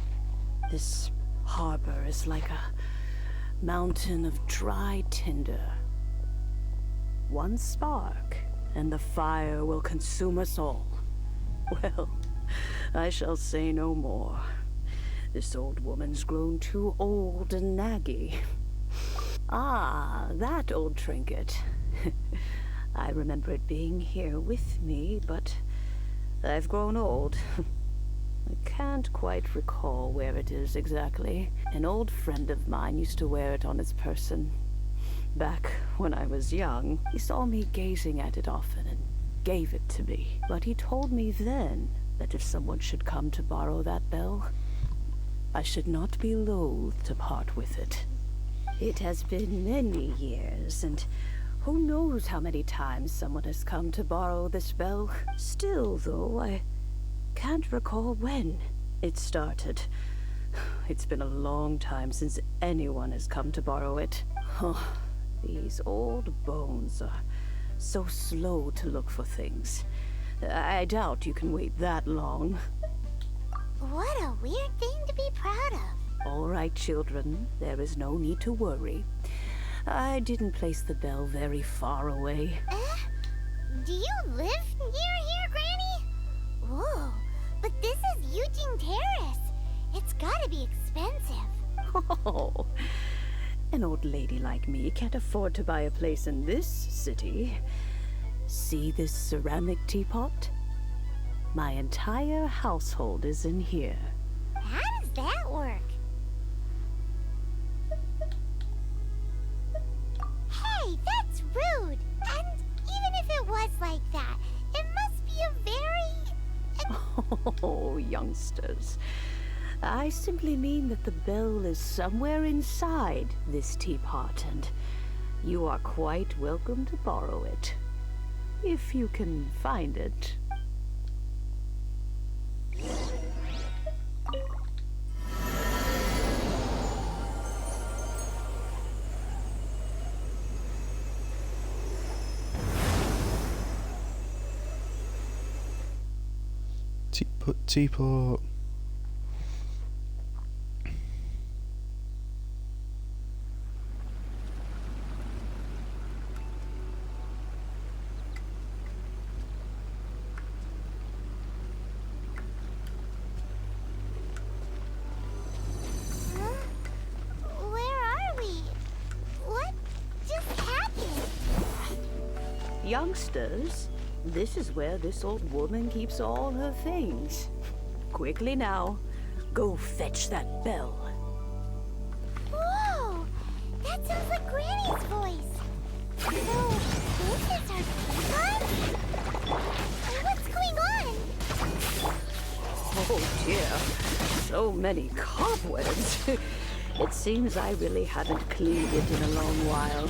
This harbor is like a mountain of dry tinder. One spark, and the fire will consume us all. Well, I shall say no more. This old woman's grown too old and naggy. Ah, that old trinket. I remember it being here with me, but I've grown old. I can't quite recall where it is exactly. An old friend of mine used to wear it on his person. Back when I was young, he saw me gazing at it often and gave it to me. But he told me then that if someone should come to borrow that bell, I should not be loath to part with it. It has been many years, and who knows how many times someone has come to borrow this bell. Still, though, I can't recall when it started. It's been a long time since anyone has come to borrow it. Oh, these old bones are so slow to look for things. I doubt you can wait that long.
What a weird thing to be proud of.
All right, children. There is no need to worry. I didn't place the bell very far away.
Do you live near here, Granny? Whoa, but this is Yujing Terrace. It's gotta be expensive.
Oh, an old lady like me can't afford to buy a place in this city. See this ceramic teapot? My entire household is in here.
How does that work? Hey, that's
Oh, youngsters. I simply mean that the bell is somewhere inside this teapot, and you are quite welcome to borrow it. If you can find it.
Teapot.
Youngsters, this is where this old woman keeps all her things. Quickly now, go fetch that bell.
Whoa! That sounds like Granny's voice. So, this is her teapot? What's going on?
Oh dear, so many cobwebs. It seems I really haven't cleaned it in a long while.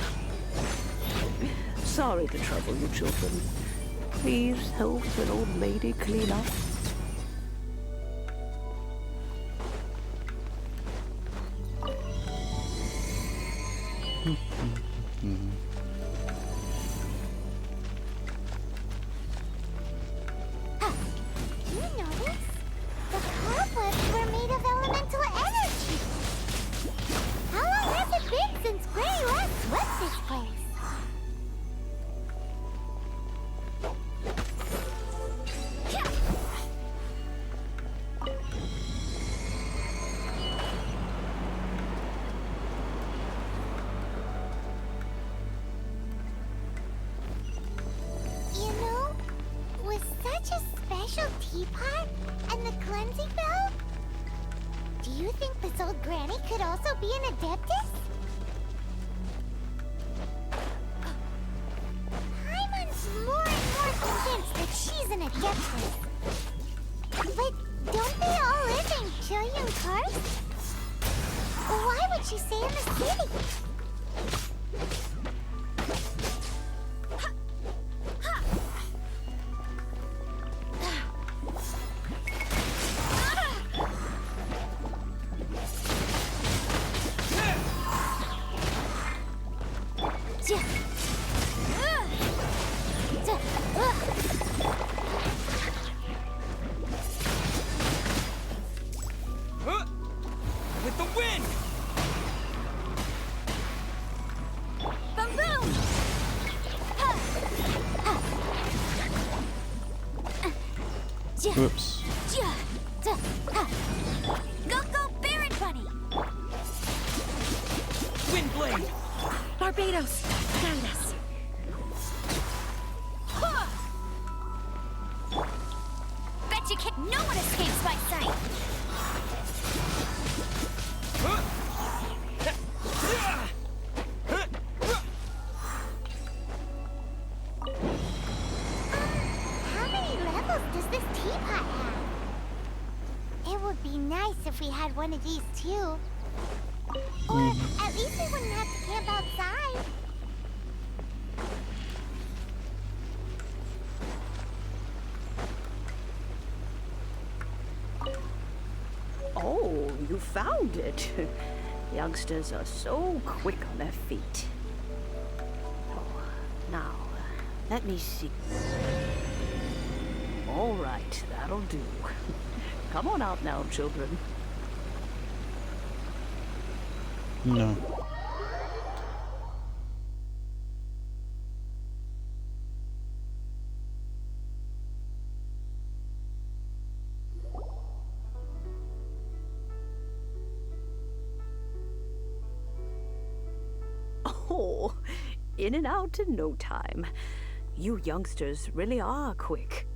Sorry to trouble you, children. Please help an old lady clean up.
You notice? The cobwebs were made of elemental energy. How long has it been since Granny last swept this place? Teapot and the cleansing bell? Do you think this old granny could also be an adeptus? Paimon's more and more convinced that she's an adeptus. But don't they all live in Jueyun Karst? Why would she stay in the city?
With the wind!
Boom boom!
Whoops.
Go go Baron Bunny!
Wind blade!
Barbados, guide us. Bet you can't. No one escapes my sight.
How many levels does this teapot have? It would be nice if we had one of these too. Or at least we wouldn't have to camp outside.
Oh, you found it. Youngsters are so quick on their feet. Oh, now, let me see. All right, that'll do. Come on out now, children.
No.
Oh, in and out in no time. You youngsters really are quick.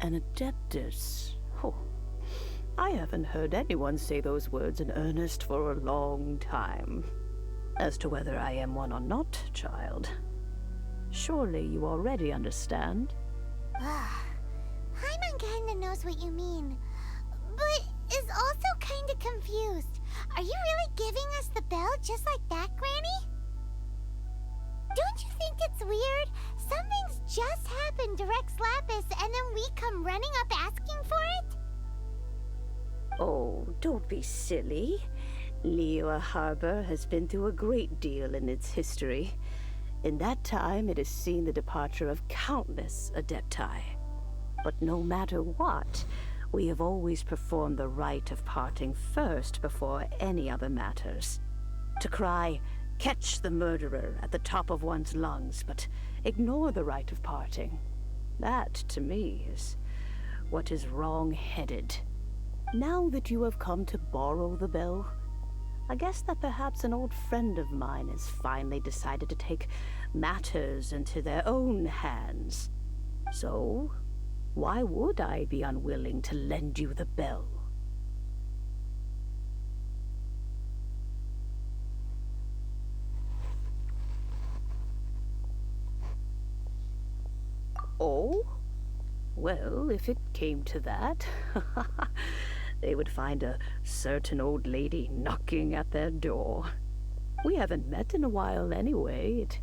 An adeptus. Oh, I haven't heard anyone say those words in earnest for a long time. As to whether I am one or not, child, surely you already understand.
Paimon kinda knows what you mean, but is also kinda confused. Are you really giving us the bell just like that, Granny? Don't you think it's weird? Something's just happened to Rex Lapis and then we come running up asking for it?
Oh, don't be silly. Liyue Harbor has been through a great deal in its history. In that time, it has seen the departure of countless Adepti. But no matter what, we have always performed the rite of parting first before any other matters. To cry, "Catch the murderer," at the top of one's lungs, but ignore the rite of parting. That, to me, is what is wrong-headed. Now that you have come to borrow the bell, I guess that perhaps an old friend of mine has finally decided to take matters into their own hands. So, why would I be unwilling to lend you the bell? Oh? Well, if it came to that, they would find a certain old lady knocking at their door. We haven't met in a while anyway. It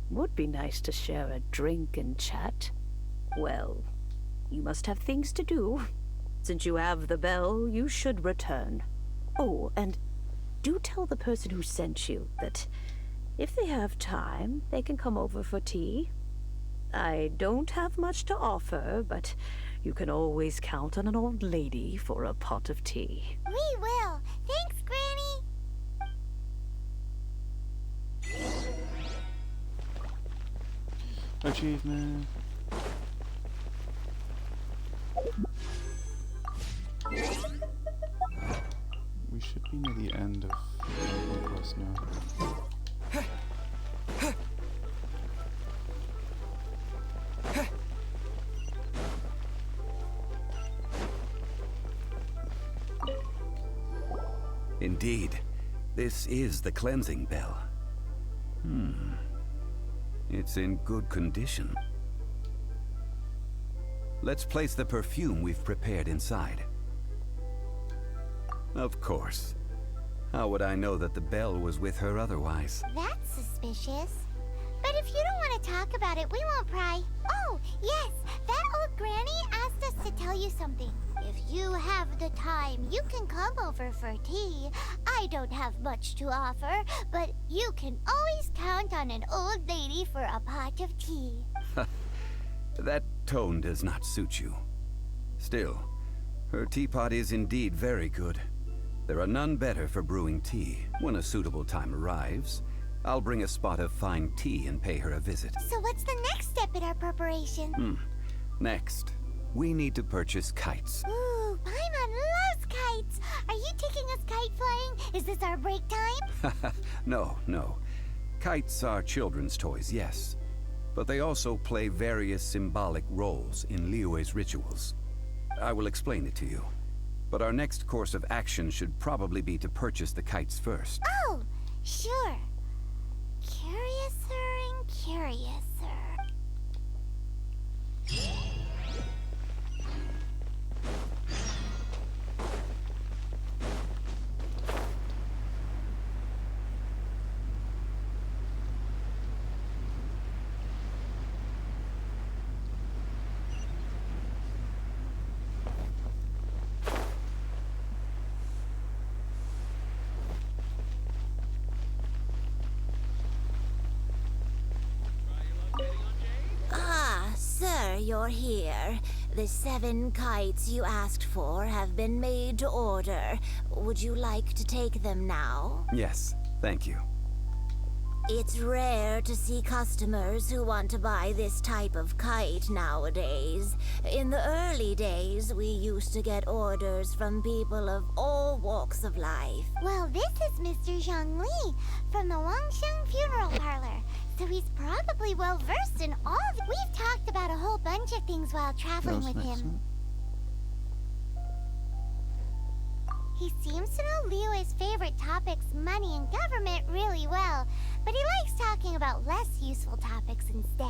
would be nice to share a drink and chat. Well, you must have things to do. Since you have the bell, you should return. Oh, and do tell the person who sent you that if they have time, they can come over for tea. I don't have much to offer, but you can always count on an old lady for a pot of tea.
We will. Thanks, Granny.
Achievement. We should be near the end of the quest now.
Indeed, this is the cleansing bell. It's in good condition. Let's place the perfume we've prepared inside. Of course. How would I know that the bell was with her otherwise?
That's suspicious. But if you don't want to talk about it, we won't pry. Oh, yes, that old granny asked us to tell you something. If you have the time, you can come over for tea. I don't have much to offer, but you can always count on an old lady for a pot of tea.
That tone does not suit you. Still, her teapot is indeed very good. There are none better for brewing tea. When a suitable time arrives, I'll bring a spot of fine tea and pay her a visit.
So what's the next step in our preparation?
Next, we need to purchase kites.
Ooh, Paimon loves kites! Are you taking us kite flying? Is this our break time?
No. Kites are children's toys, yes. But they also play various symbolic roles in Liyue's rituals. I will explain it to you. But our next course of action should probably be to purchase the kites first.
Oh, sure. Curiouser and curiouser. You're here. The 7 kites you asked for have been made to order. Would you like to take them now?
Yes, thank you.
It's rare to see customers who want to buy this type of kite nowadays. In the early days, we used to get orders from people of all walks of life. Well, this is Mr. Zhongli from the Wangsheng Funeral Parlor. So he's probably well-versed in all of it. We've talked about a whole bunch of things while traveling with him. He seems to know Liyue's favorite topics, money and government, really well. But he likes talking about less useful topics instead.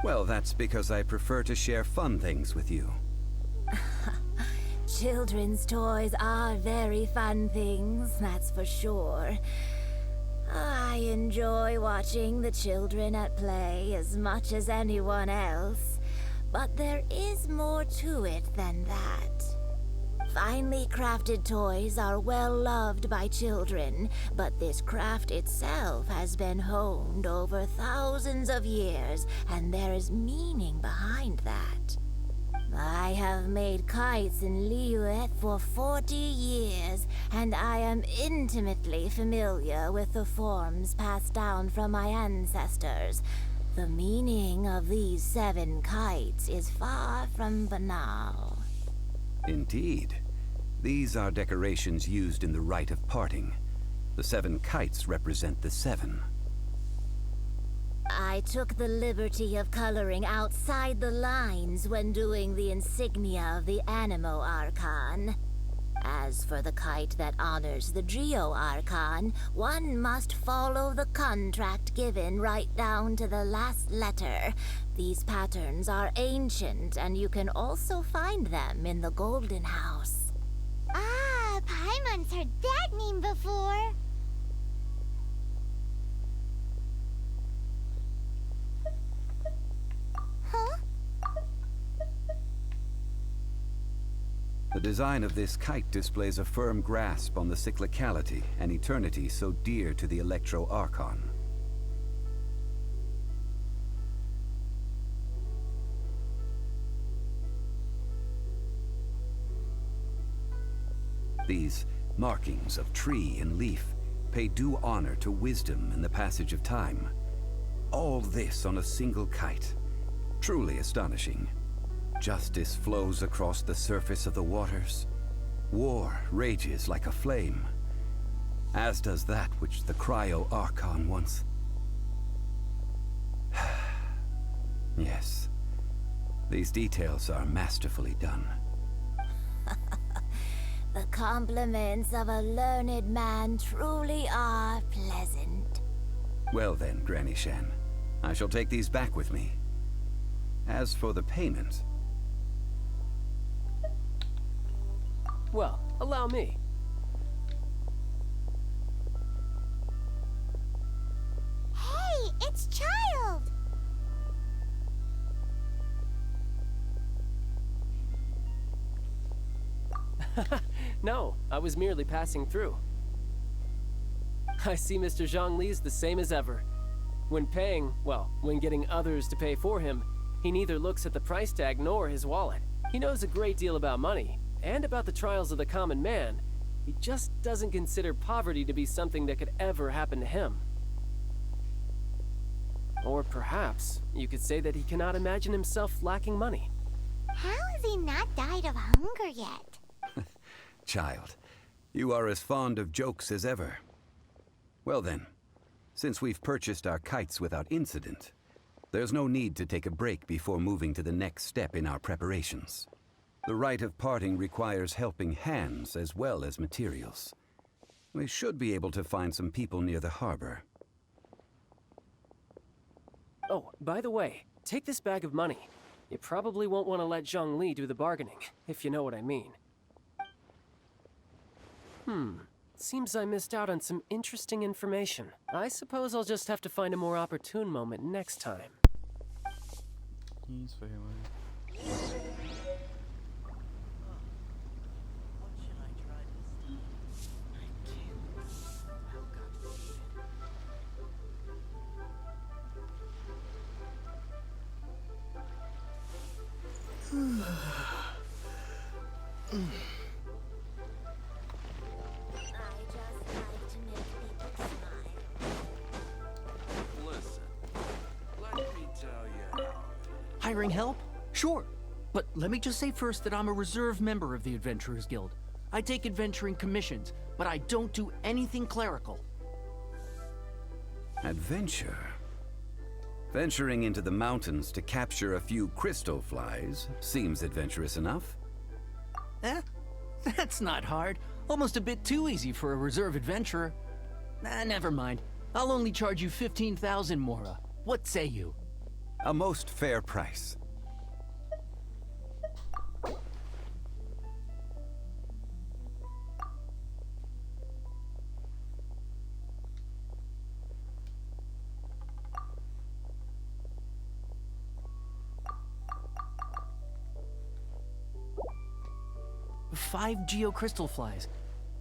Well, that's because I prefer to share fun things with you.
Children's toys are very fun things, that's for sure. I enjoy watching the children at play as much as anyone else, but there is more to it than that. Finely crafted toys are well loved by children, but this craft itself has been honed over thousands of years, and there is meaning behind that. I have made kites in Liyue for 40 years, and I am intimately familiar with the forms passed down from my ancestors. The meaning of these 7 kites is far from banal.
Indeed. These are decorations used in the rite of parting. The 7 kites represent the 7.
I took the liberty of coloring outside the lines when doing the insignia of the Animo Archon. As for the kite that honors the Geo Archon, one must follow the contract given right down to the last letter. These patterns are ancient, and you can also find them in the Golden House.
Ah, Paimon's heard that name before. Huh?
The design of this kite displays a firm grasp on the cyclicality and eternity so dear to the Electro Archon. These markings of tree and leaf pay due honor to wisdom and the passage of time. All this on a single kite. Truly astonishing. Justice flows across the surface of the waters. War rages like a flame. As does that which the Cryo Archon once... Yes. These details are masterfully done.
The compliments of a learned man truly are pleasant.
Well then, Granny Shan. I shall take these back with me. As for the payment...
Well, allow me.
Hey, it's Child!
No, I was merely passing through. I see Mr. Zhongli's the same as ever. When paying, well, when getting others to pay for him, he neither looks at the price tag nor his wallet. He knows a great deal about money, and about the trials of the common man. He just doesn't consider poverty to be something that could ever happen to him. Or perhaps you could say that he cannot imagine himself lacking money.
How has he not died of hunger yet?
Child, you are as fond of jokes as ever. Well then, since we've purchased our kites without incident, there's no need to take a break before moving to the next step in our preparations. The rite of parting requires helping hands as well as materials. We should be able to find some people near the harbor.
Oh, by the way, take this bag of money. You probably won't want to let Zhongli do the bargaining, if you know what I mean. Seems I missed out on some interesting information. I suppose I'll just have to find a more opportune moment next time.
He's failing.
Listen, let me tell you how.
Hiring help? Sure. But let me just say first that I'm a reserve member of the Adventurers Guild. I take adventuring commissions, but I don't do anything clerical.
Adventure? Venturing into the mountains to capture a few crystal flies seems adventurous enough.
Eh? That's not hard. Almost a bit too easy for a reserve adventurer. Never mind. I'll only charge you 15,000 Mora. What say you?
A most fair price.
Five geocrystal flies.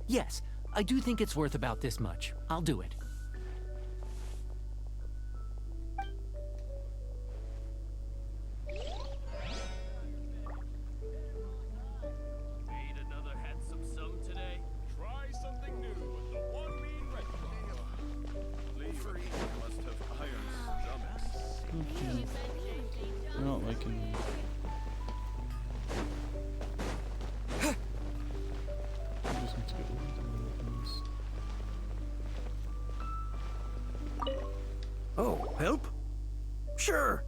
Yes, I do think it's worth about this much. I'll do it.
Made another handsome sum today. Try something new with the one mean rectangle. Liyue must have iron stomachs.
You're not liking me. I just need to get rid of the weapons.
Oh, help? Sure.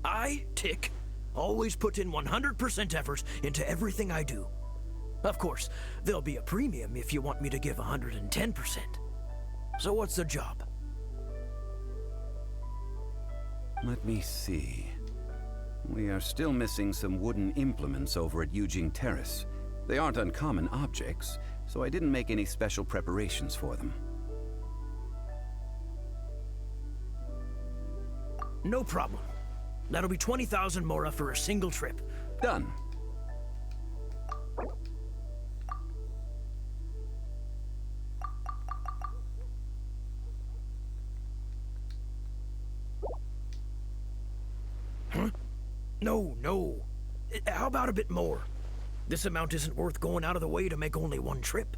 I, Tick, always put in 100% effort into everything I do. Of course, there'll be a premium if you want me to give 110%. So what's the job?
Let me see. We are still missing some wooden implements over at Yujing Terrace. They aren't uncommon objects, so I didn't make any special preparations for them.
No problem. That'll be 20,000 mora for a single trip.
Done.
Huh? No, no. How about a bit more? This amount isn't worth going out of the way to make only one trip.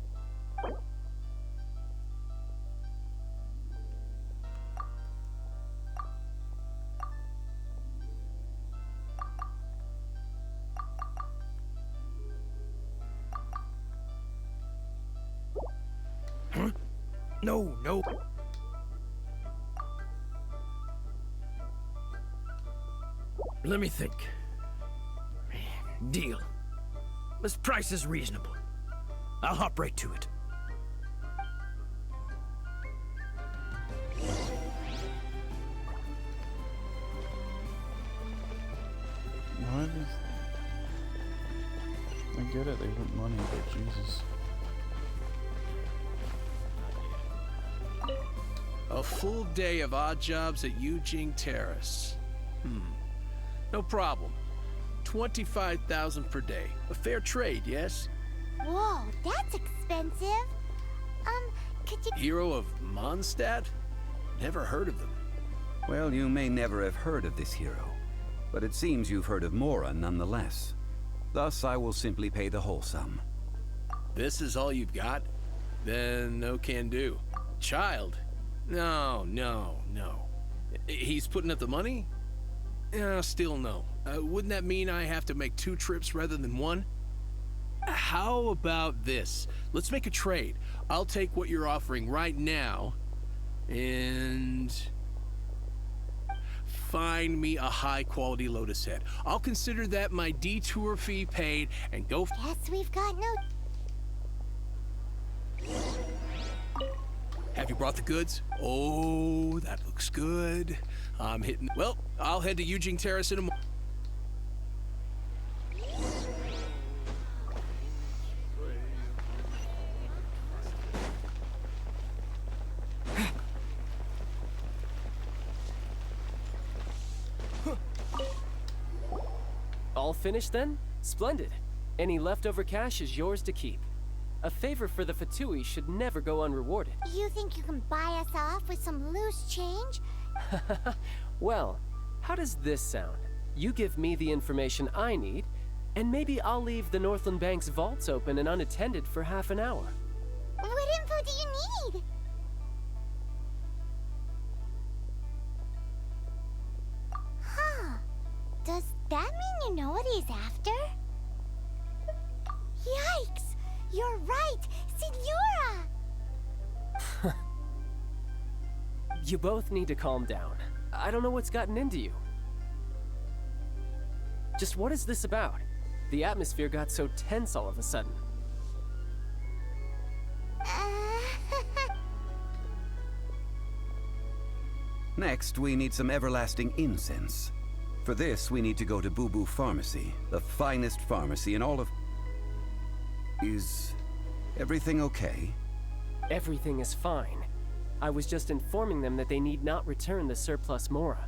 Huh? No, no. Let me think. Deal. This price is reasonable. I'll hop right to it.
Why does... I get it, they want money, but Jesus.
A full day of odd jobs at Yujing Terrace. No problem. 25,000 per day. A fair trade, yes?
Whoa, that's expensive. Could you...
Hero of Mondstadt? Never heard of them.
Well, you may never have heard of this hero, but it seems you've heard of Mora nonetheless. Thus, I will simply pay the whole sum.
This is all you've got? Then no can do. Child? No, no, no. He's putting up the money? Still no. Wouldn't that mean I have to make 2 trips rather than 1? How about this? Let's make a trade. I'll take what you're offering right now, and find me a high-quality Lotus head. I'll consider that my detour fee paid, and go.
Guess we've got no...
Have you brought the goods? Oh, that looks good. I'm hitting... Well, I'll head to Yujing Terrace in a moment.
All finished then? Splendid. Any leftover cash is yours to keep. A favor for the Fatui should never go unrewarded.
You think you can buy us off with some loose change?
Well, how does this sound? You give me the information I need, and maybe I'll leave the Northland Bank's vaults open and unattended for half an hour.
What info do you need? Huh. Does that mean you know what he's after? Yikes! You're right! Signora!
You both need to calm down. I don't know what's gotten into you. Just what is this about? The atmosphere got so tense all of a sudden.
Next, we need some everlasting incense. For this, we need to go to Boo Boo Pharmacy, the finest pharmacy in all of... Is everything okay?
Everything is fine. I was just informing them that they need not return the surplus Mora.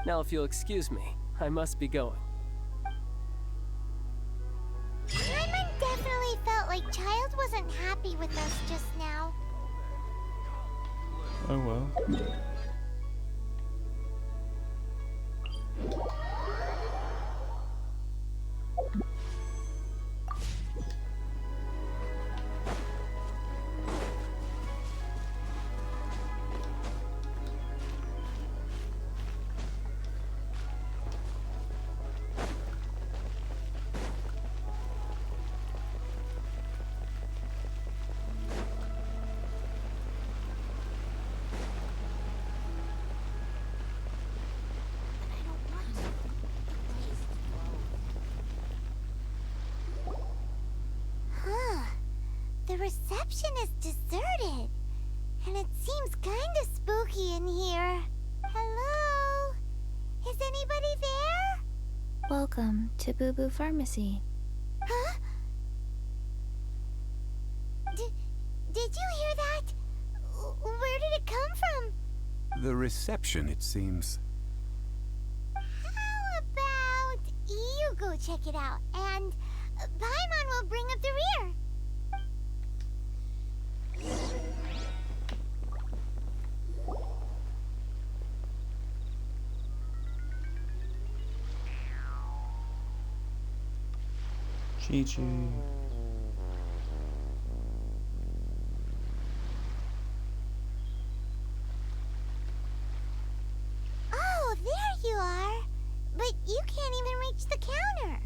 Now, if you'll excuse me, I must be going.
Paimon definitely felt like Child wasn't happy with us just now.
Oh well.
The reception is deserted, and it seems kinda spooky in here. Hello? Is anybody there?
Welcome to Boo Boo Pharmacy.
Huh? Did you hear that? Where did it come from?
The reception, it seems.
How about you go check it out, and Paimon will bring up the rear.
Chi-Chi.
Oh, there you are. But you can't even reach the counter.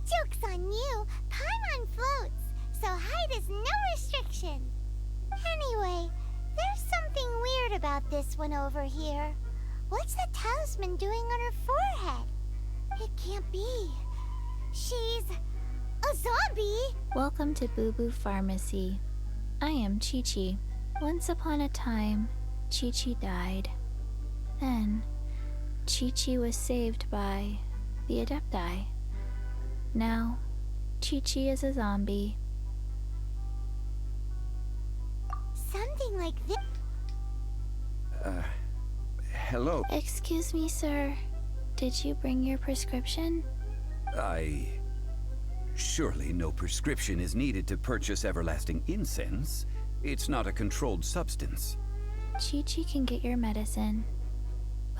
Joke's on you. Paimon floats, so height is no restriction. Anyway, there's something weird about this one over here. What's the talisman doing on her forehead? It can't be. She's a zombie!
Welcome to Boo Boo Pharmacy. I am Chi-Chi. Once upon a time, Chi-Chi died. Then, Chi-Chi was saved by the Adepti. Now, Chi-Chi is a zombie.
Something like this.
Hello?
Excuse me, sir. Did you bring your prescription?
Surely no prescription is needed to purchase everlasting incense. It's not a controlled substance.
Chi-Chi can get your medicine,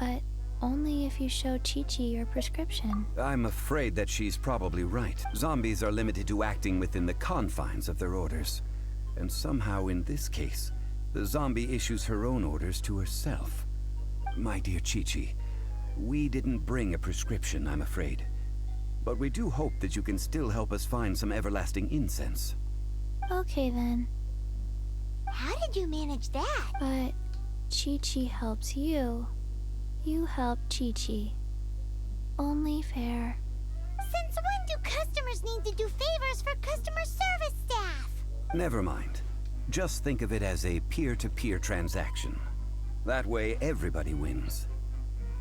but only if you show Chi-Chi your prescription.
I'm afraid that she's probably right. Zombies are limited to acting within the confines of their orders. And somehow in this case, the zombie issues her own orders to herself. My dear Chi-Chi, we didn't bring a prescription, I'm afraid. But we do hope that you can still help us find some everlasting incense.
Okay then.
How did you manage that?
But Chi-Chi helps you. You help Chi-Chi. Only fair.
Since when do customers need to do favors for customer service staff?
Never mind. Just think of it as a peer-to-peer transaction. That way everybody wins.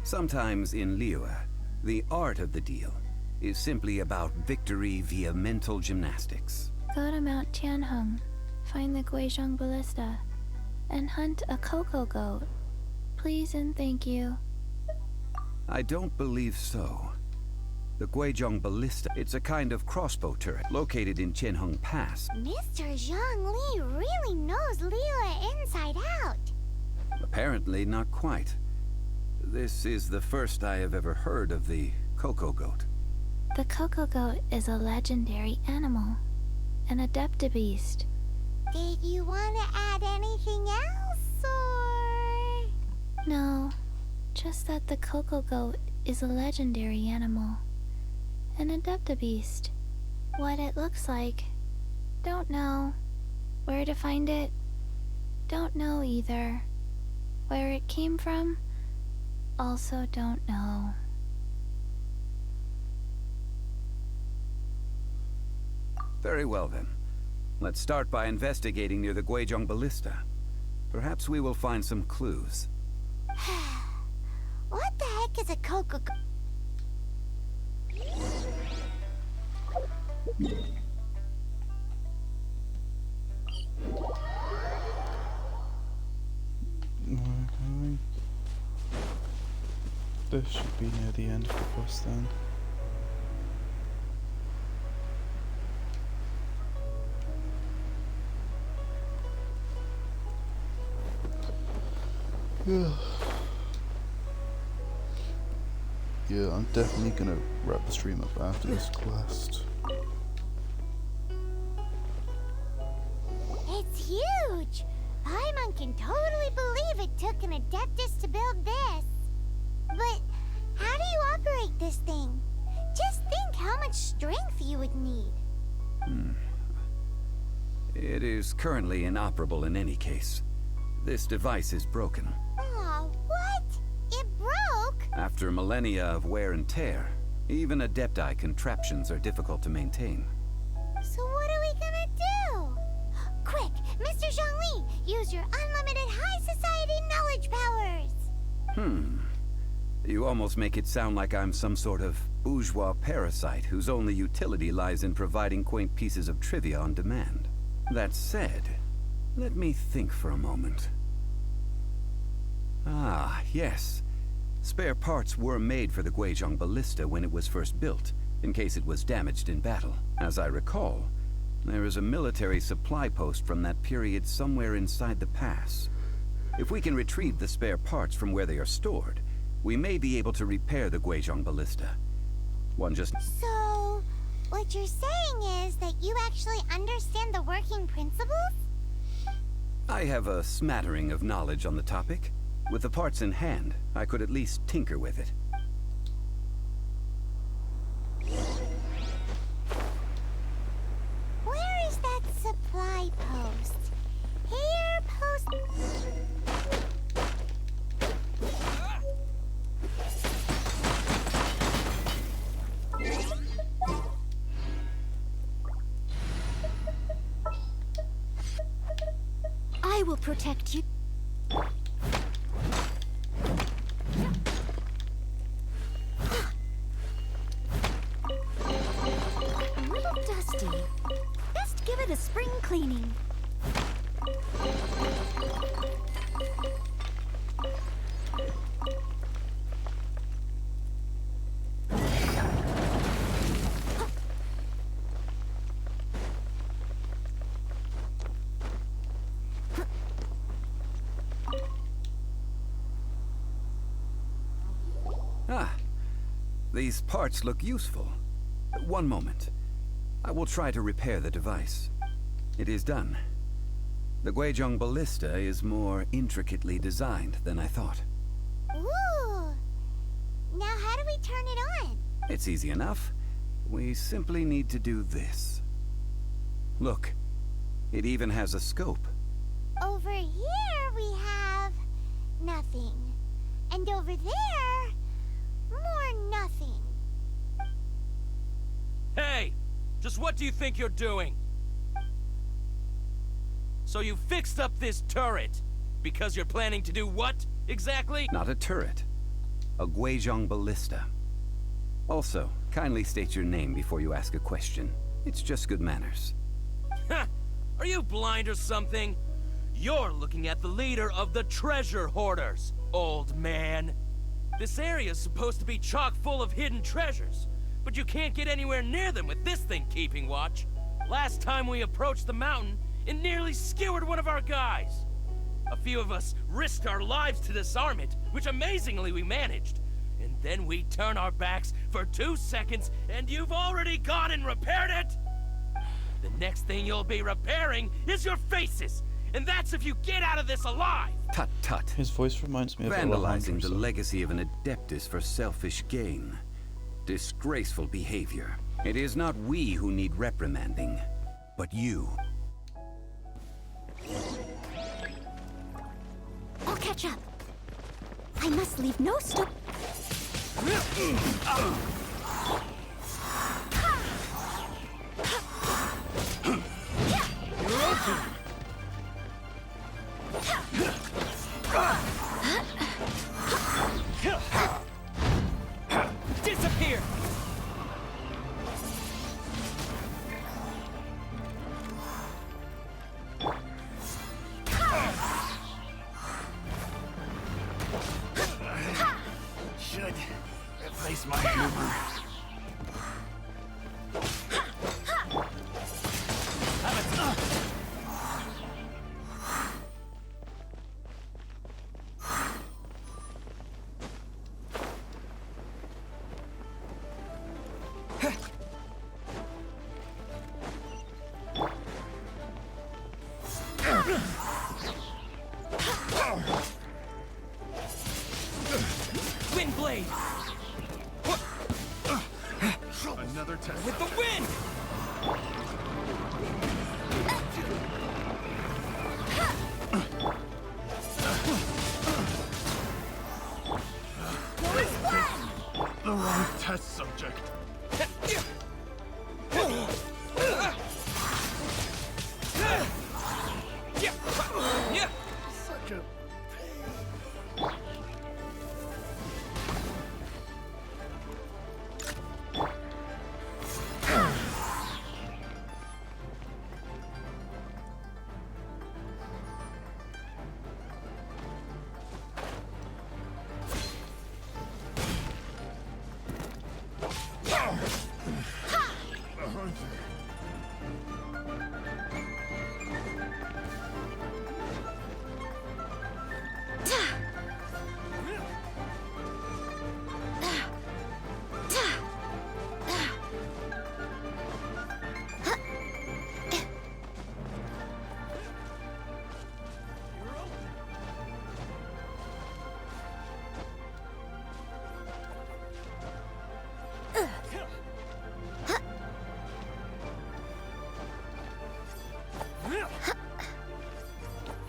Sometimes in Liyue, the art of the deal is simply about victory via mental gymnastics.
Go to Mount Tianheng, find the Guizhong Ballista, and hunt a cocoa goat. Please and thank you.
I don't believe so. The Guizhong Ballista, it's a kind of crossbow turret located in Tianheng Pass.
Mr. Zhongli really knows Liyue inside out.
Apparently not quite. This is the first I have ever heard of the cocoa goat.
The cocoa goat is a legendary animal, an adeptabeast.
Did you want to add anything else, or...?
No, just that the cocoa goat is a legendary animal, an adeptabeast. What it looks like, don't know. Where to find it, don't know either. Where it came from, also don't know.
Very well then. Let's start by investigating near the Guizhong Ballista. Perhaps we will find some clues.
What the heck is a Coca?
Okay. This should be near the end of the quest then. Yeah, I'm definitely gonna wrap the stream up after this quest.
It's huge! Paimon can totally believe it took an Adeptus to build this. But how do you operate this thing? Just think how much strength you would need.
It is currently inoperable in any case. This device is broken.
Aw, what? It broke?
After millennia of wear and tear, even Adepti contraptions are difficult to maintain.
So what are we gonna do? Quick, Mr. Zhongli, use your unlimited high society knowledge powers!
You almost make it sound like I'm some sort of bourgeois parasite whose only utility lies in providing quaint pieces of trivia on demand. That said, let me think for a moment. Ah, yes. Spare parts were made for the Guizhong Ballista when it was first built, in case it was damaged in battle. As I recall, there is a military supply post from that period somewhere inside the pass. If we can retrieve the spare parts from where they are stored, we may be able to repair the Guizhong Ballista.
So, what you're saying is that you actually understand the working principles?
I have a smattering of knowledge on the topic. With the parts in hand, I could at least tinker with it.
Where is that supply post? Here, post...
I will protect you. A little dusty. Best give it a spring cleaning.
These parts look useful. One moment. I will try to repair the device. It is done. The Guizhong Ballista is more intricately designed than I thought.
Ooh! Now how do we turn it on?
It's easy enough. We simply need to do this. Look, it even has a scope.
Over here we have... nothing. And over there... more nothing.
Hey! Just what do you think you're doing? So you fixed up this turret because you're planning to do what, exactly?
Not a turret. A Guizhong Ballista. Also, kindly state your name before you ask a question. It's just good manners.
Ha! Are you blind or something? You're looking at the leader of the treasure hoarders, old man. This area's supposed to be chock full of hidden treasures, but you can't get anywhere near them with this thing keeping watch. Last time we approached the mountain, it nearly skewered one of our guys. A few of us risked our lives to disarm it, which amazingly we managed. And then we turn our backs for 2 seconds, and you've already gone and repaired it? The next thing you'll be repairing is your faces, and that's if you get out of this alive!
Tut tut.
His voice reminds me of
vandalizing the legacy of an Adeptus for selfish gain. Disgraceful behavior. It is not we who need reprimanding, but you.
I'll catch up. I must leave no stone.
You're open! Disappear!
Should replace my hammer.
Wind blade!
Another test.
With the wind!
The wrong test subject. Such a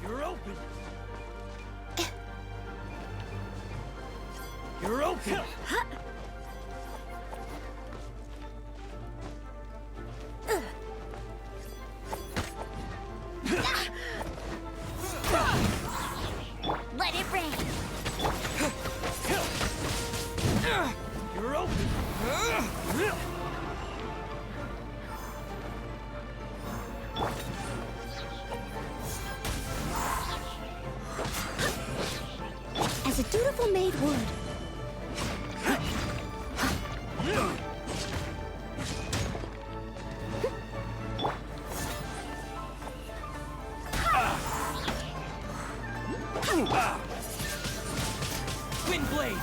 You're open. You're open.
Let it rain.
You're open.
As a dutiful maid would.
Wind blade!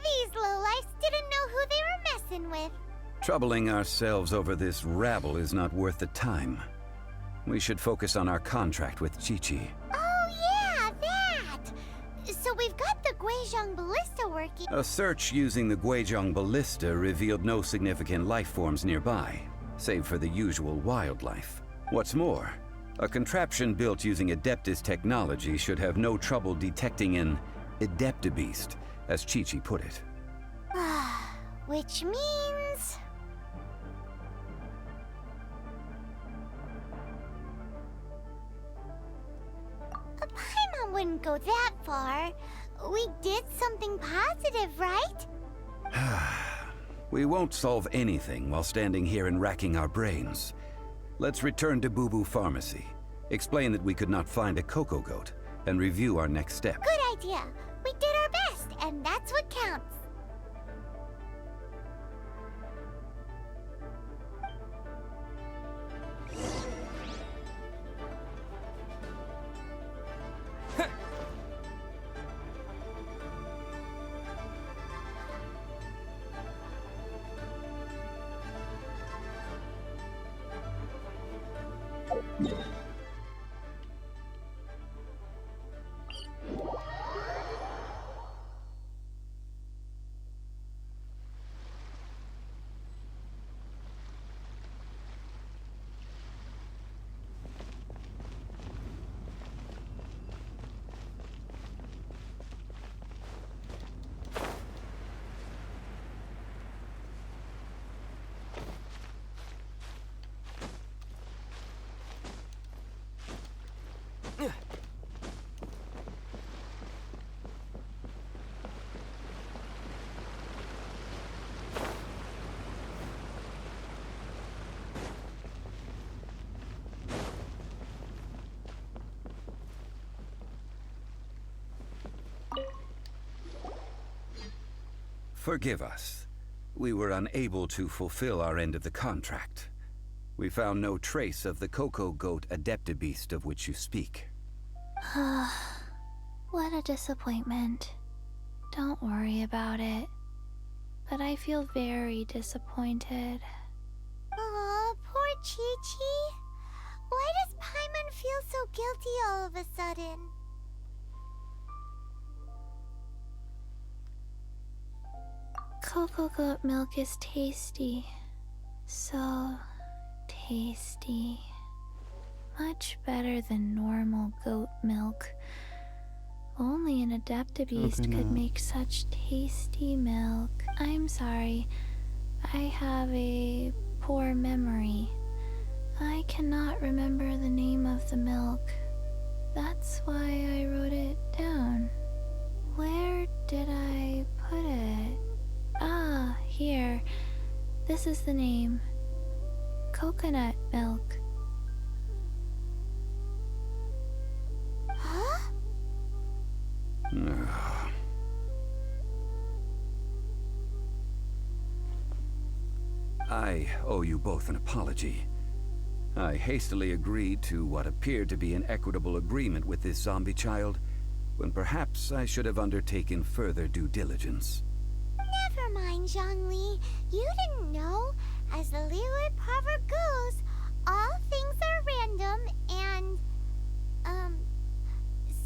These lowlifes didn't know who they were messing with.
Troubling ourselves over this rabble is not worth the time. We should focus on our contract with Chi-Chi.
Oh yeah, that! So we've got the Guizhong ballista working.
A search using the Guizhong ballista revealed no significant life forms nearby, save for the usual wildlife. What's more, a contraption built using Adeptus technology should have no trouble detecting an Adeptabeast, as Chi-Chi put it.
Which means... Paimon wouldn't go that far. We did something positive, right?
We won't solve anything while standing here and racking our brains. Let's return to Boo Boo Pharmacy, explain that we could not find a Coco Goat, and review our next step.
Good idea. We did our best, and that's what counts.
Forgive us. We were unable to fulfill our end of the contract. We found no trace of the Cocoa Goat Adeptibeast of which you speak.
What a disappointment. Don't worry about it. But I feel very disappointed.
Aw, poor Chi-Chi. Why does Paimon feel so guilty all of a sudden?
Cocoa goat milk is tasty. So tasty. Much better than normal goat milk. Only an Adeptibeast could make such tasty milk. I'm sorry. I have a poor memory. I cannot remember the name of the milk. That's why I wrote it down. Where did I put it? Ah, here. This is the name. Coconut milk.
Huh?
I owe you both an apology. I hastily agreed to what appeared to be an equitable agreement with this zombie child, when perhaps I should have undertaken further due diligence.
Never mind, Zhongli. You didn't know. As the Liyue proverb goes, all things are random and...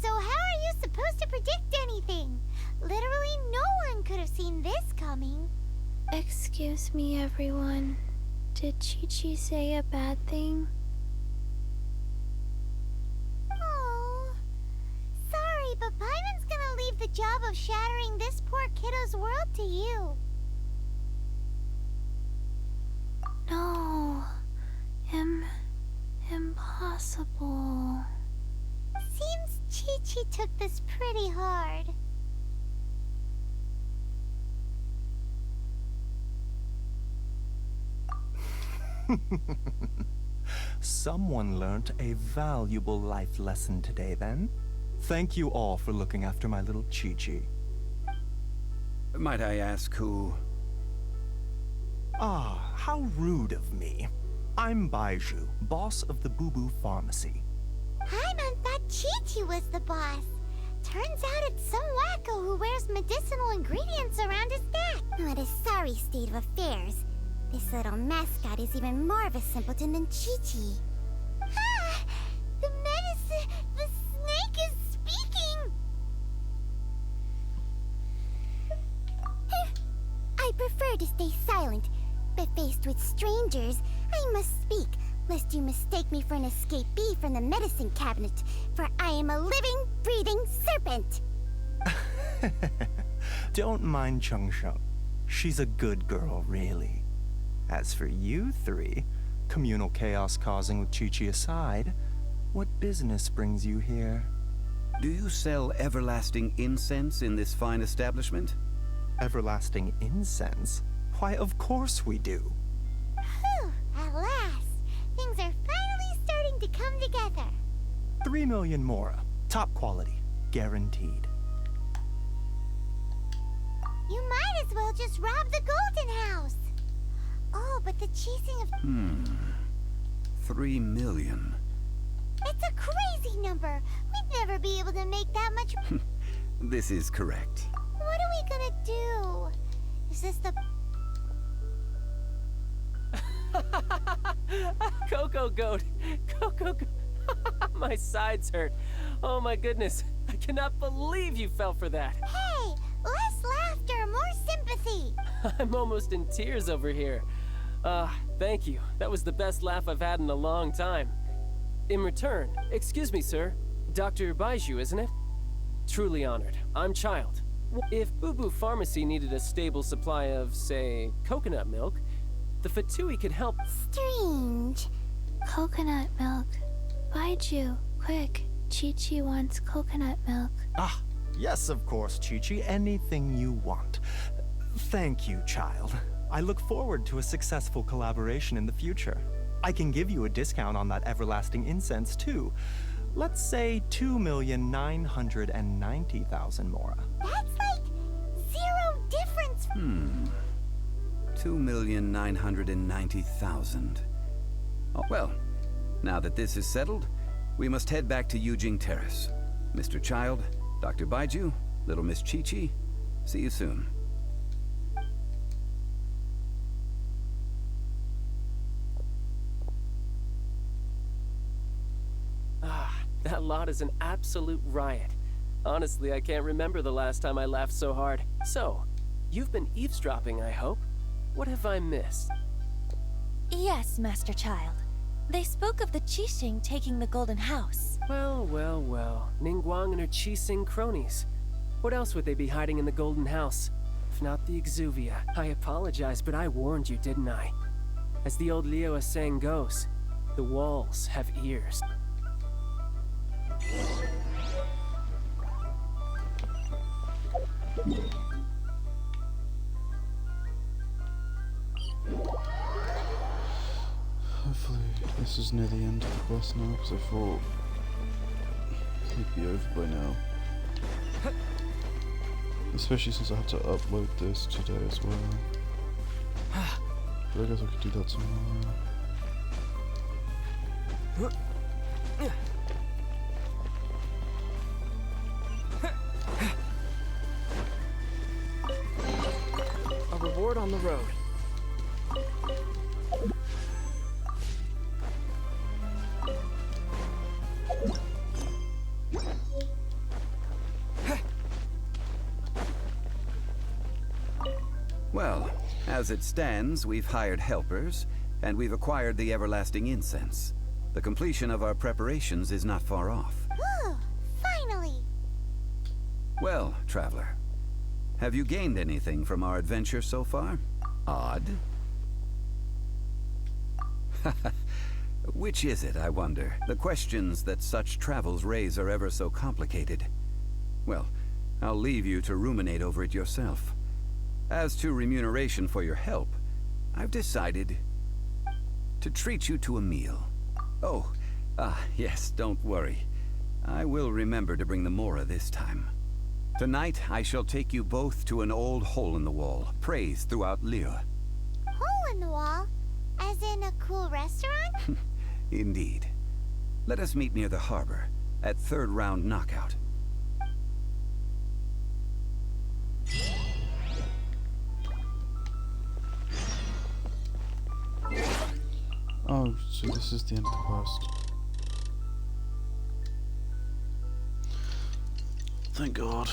So how are you supposed to predict anything? Literally no one could have seen this coming.
Excuse me, everyone. Did Chi-Chi say a bad thing?
Oh, sorry, but Paimon's gonna leave the job of shattering this poor kiddo's world to you.
No. Impossible.
Seems Chi-Chi took this pretty hard.
Someone learnt a valuable life lesson today, then. Thank you all for looking after my little Chi-Chi.
Might I ask who...
Ah, how rude of me. I'm Baiju, boss of the Boo Boo Pharmacy.
Paimon thought Chi-Chi was the boss. Turns out it's some wacko who wears medicinal ingredients around his neck. What a sorry state of affairs. This little mascot is even more of a simpleton than Chi-Chi. Ah! The medicine... The snake is speaking! I prefer to stay silent, but faced with strangers, I must speak, lest you mistake me for an escapee from the medicine cabinet, for I am a living, breathing serpent!
Don't mind Chung Sheng. She's a good girl, really. As for you three, communal chaos causing with Chi-Chi aside, what business brings you here?
Do you sell everlasting incense in this fine establishment?
Everlasting incense? Why, of course we do.
Whew, at last! Things are finally starting to come together.
3 million mora. Top quality. Guaranteed.
You might as well just rob the Golden House! Oh, but the chasing of...
3 million.
It's a crazy number! We'd never be able to make that much...
This is correct.
What are we gonna do? Is this the...
Cocoa Goat! Cocoa Goat! My sides hurt. Oh my goodness. I cannot believe you fell for that.
Hey! Less laughter, more sympathy!
I'm almost in tears over here. Thank you. That was the best laugh I've had in a long time. In return, excuse me, sir. Dr. Baiju, isn't it? Truly honored. I'm Child. If Boo Boo Pharmacy needed a stable supply of, say, coconut milk, the Fatui could help.
Strange.
Coconut milk. Baiju, quick. Chi-Chi wants coconut milk.
Ah, yes, of course, Chi-Chi. Anything you want. Thank you, child. I look forward to a successful collaboration in the future. I can give you a discount on that everlasting incense, too. Let's say 2,990,000 mora.
That's like 0 difference incense?
2,990,000. Oh, well, now that this is settled, we must head back to Yujing Terrace. Mr. Child, Dr. Baiju, little Miss Chi-Chi, see you soon.
That lot is an absolute riot. Honestly, I can't remember the last time I laughed so hard. So, you've been eavesdropping, I hope. What have I missed?
Yes, Master Child. They spoke of the Qixing taking the Golden House.
Well, well, well. Ningguang and her Qixing cronies. What else would they be hiding in the Golden House? If not the Exuvia. I apologize, but I warned you, didn't I? As the old Liyue saying goes, the walls have ears.
Hopefully this is near the end of the quest now, because I thought it'd be over by now. Especially since I have to upload this today as well. But I guess I could do that tomorrow.
A reward on the road.
Well, as it stands, we've hired helpers, and we've acquired the everlasting incense. The completion of our preparations is not far off.
Ooh, finally!
Well, traveler, have you gained anything from our adventure so far? Odd. Which is it, I wonder? The questions that such travels raise are ever so complicated. Well, I'll leave you to ruminate over it yourself. As to remuneration for your help, I've decided to treat you to a meal. Oh, yes, don't worry. I will remember to bring the Mora this time. Tonight, I shall take you both to an old hole-in-the-wall, praised throughout Liyue.
Hole in the wall? As in a cool restaurant?
Indeed. Let us meet near the harbor, at third round knockout.
Oh, so this is the end of the quest. Thank God.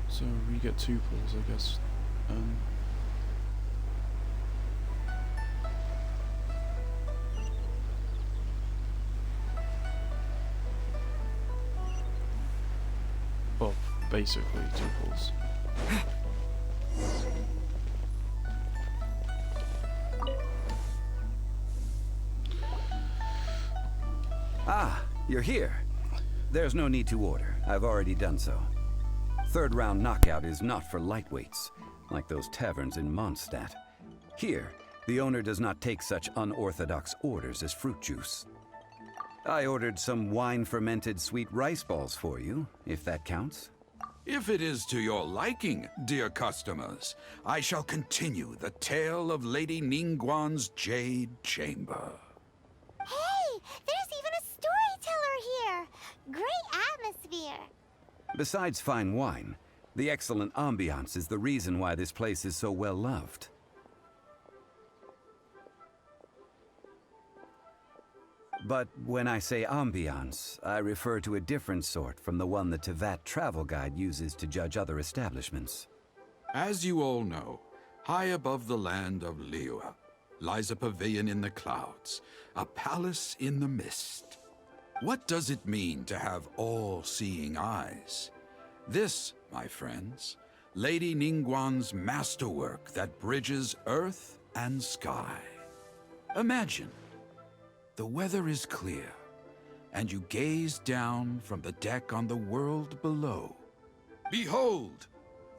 So we get 2 pulls, I guess. Well, basically 2 pulls.
Ah, you're here. There's no need to order. I've already done so. Third round knockout is not for lightweights, like those taverns in Mondstadt. Here, the owner does not take such unorthodox orders as fruit juice. I ordered some wine-fermented sweet rice balls for you, if that counts.
If it is to your liking, dear customers, I shall continue the tale of Lady Ningguang's Jade Chamber.
Hey, there's even a storyteller here! Great atmosphere!
Besides fine wine, the excellent ambiance is the reason why this place is so well loved. But when I say ambiance, I refer to a different sort from the one the Tevat travel guide uses to judge other establishments.
As you all know, high above the land of Liyue lies a pavilion in the clouds, a palace in the mist. What does it mean to have all-seeing eyes? This, my friends, Lady Ningguang's masterwork that bridges earth and sky. Imagine, the weather is clear, and you gaze down from the deck on the world below. Behold,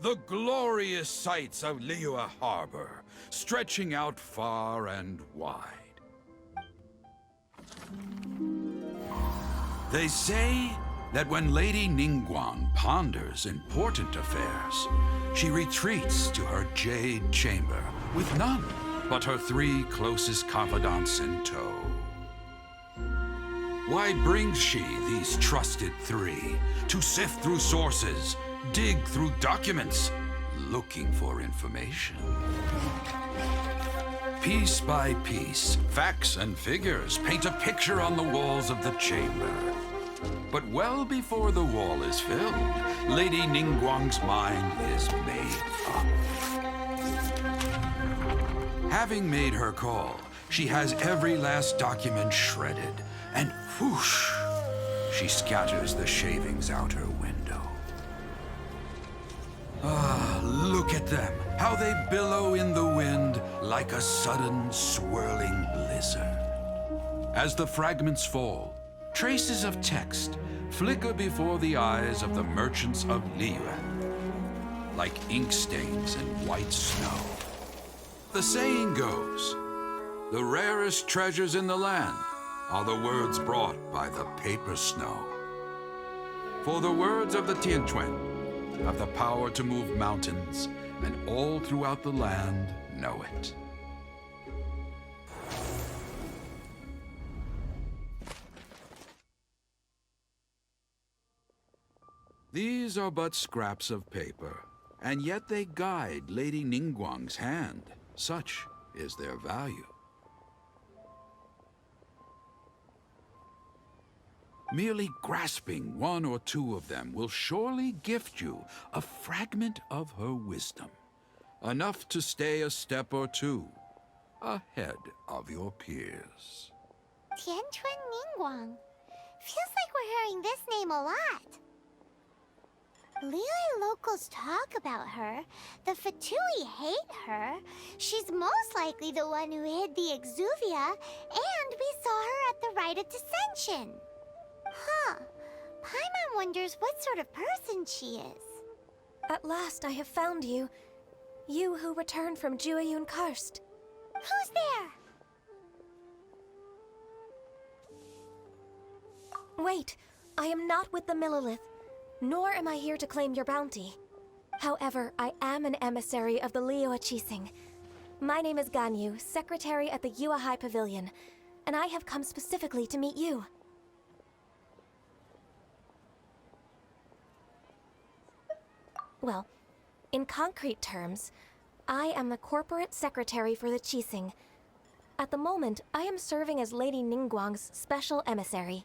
the glorious sights of Liyue Harbor, stretching out far and wide. They say that when Lady Ningguang ponders important affairs, she retreats to her jade chamber with none but her 3 closest confidants in tow. Why brings she these trusted 3 to sift through sources, dig through documents, looking for information? Piece by piece, facts and figures paint a picture on the walls of the chamber. But well before the wall is filled, Lady Ningguang's mind is made up. Having made her call, she has every last document shredded, and whoosh, she scatters the shavings out her window. Ah, look at them, how they billow in the wind like a sudden swirling blizzard. As the fragments fall, traces of text flicker before the eyes of the merchants of Liyue, like ink stains in white snow. The saying goes, the rarest treasures in the land are the words brought by the paper snow. For the words of the Tianquan have the power to move mountains, and all throughout the land know it. These are but scraps of paper, and yet they guide Lady Ningguang's hand. Such is their value. Merely grasping 1 or 2 of them will surely gift you a fragment of her wisdom, enough to stay a step or 2 ahead of your peers.
Tianquan Ningguang. Feels like we're hearing this name a lot. Liyue locals talk about her. The Fatui hate her. She's most likely the one who hid the Exuvia, and we saw her at the Rite of Descension. Huh. Paimon wonders what sort of person she is.
At last I have found you. You who returned from Jueyun Karst.
Who's there?
Wait, I am not with the Millelith, nor am I here to claim your bounty. However, I am an emissary of the Liyue Qixing. My name is Ganyu, secretary at the Yue High Pavilion, and I have come specifically to meet you. Well, in concrete terms, I am the corporate secretary for the Qixing. At the moment, I am serving as Lady Ningguang's special emissary.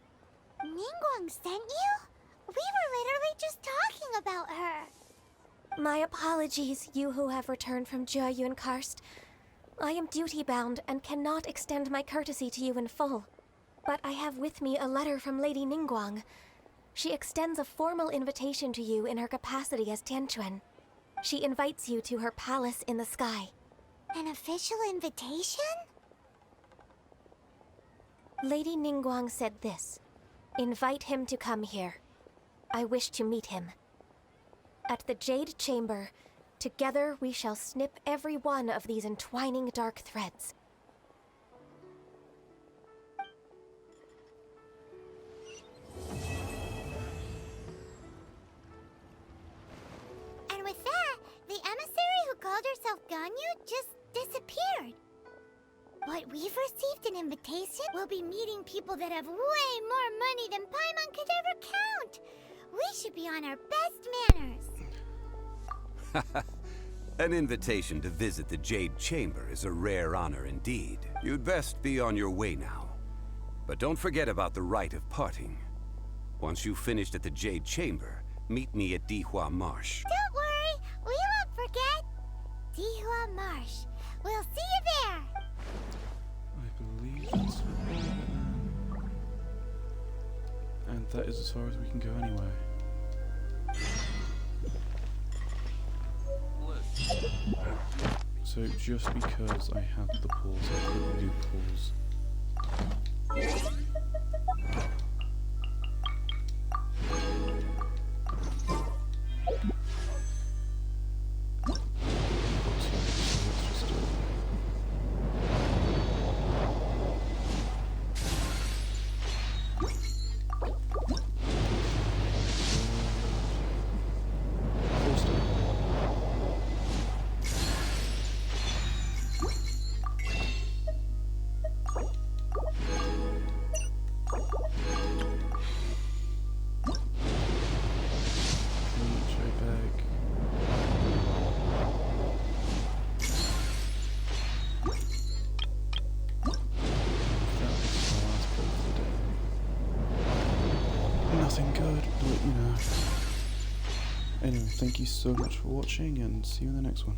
Ningguang sent you? We were literally just talking about her.
My apologies, you who have returned from Jueyun Karst. I am duty-bound and cannot extend my courtesy to you in full. But I have with me a letter from Lady Ningguang. She extends a formal invitation to you in her capacity as Tianquan. She invites you to her palace in the sky.
An official invitation?
Lady Ningguang said this. Invite him to come here. I wish to meet him. At the Jade Chamber, together we shall snip every one of these entwining dark threads.
And with that, the emissary who called herself Ganyu just disappeared. But we've received an invitation. We'll be meeting people that have way more money than Paimon could ever count. We should be on our best manners.
An invitation to visit the Jade Chamber is a rare honor indeed. You'd best be on your way now. But don't forget about the rite of parting. Once you've finished at the Jade Chamber, meet me at Dihua Marsh.
Don't worry, we won't forget. Dihua Marsh. We'll see you there.
I believe that's... And that is as far as we can go anyway. So just because I had the pulls, I couldn't do pulls. nothing good, but you know. Anyway, thank you so much for watching, and see you in the next one.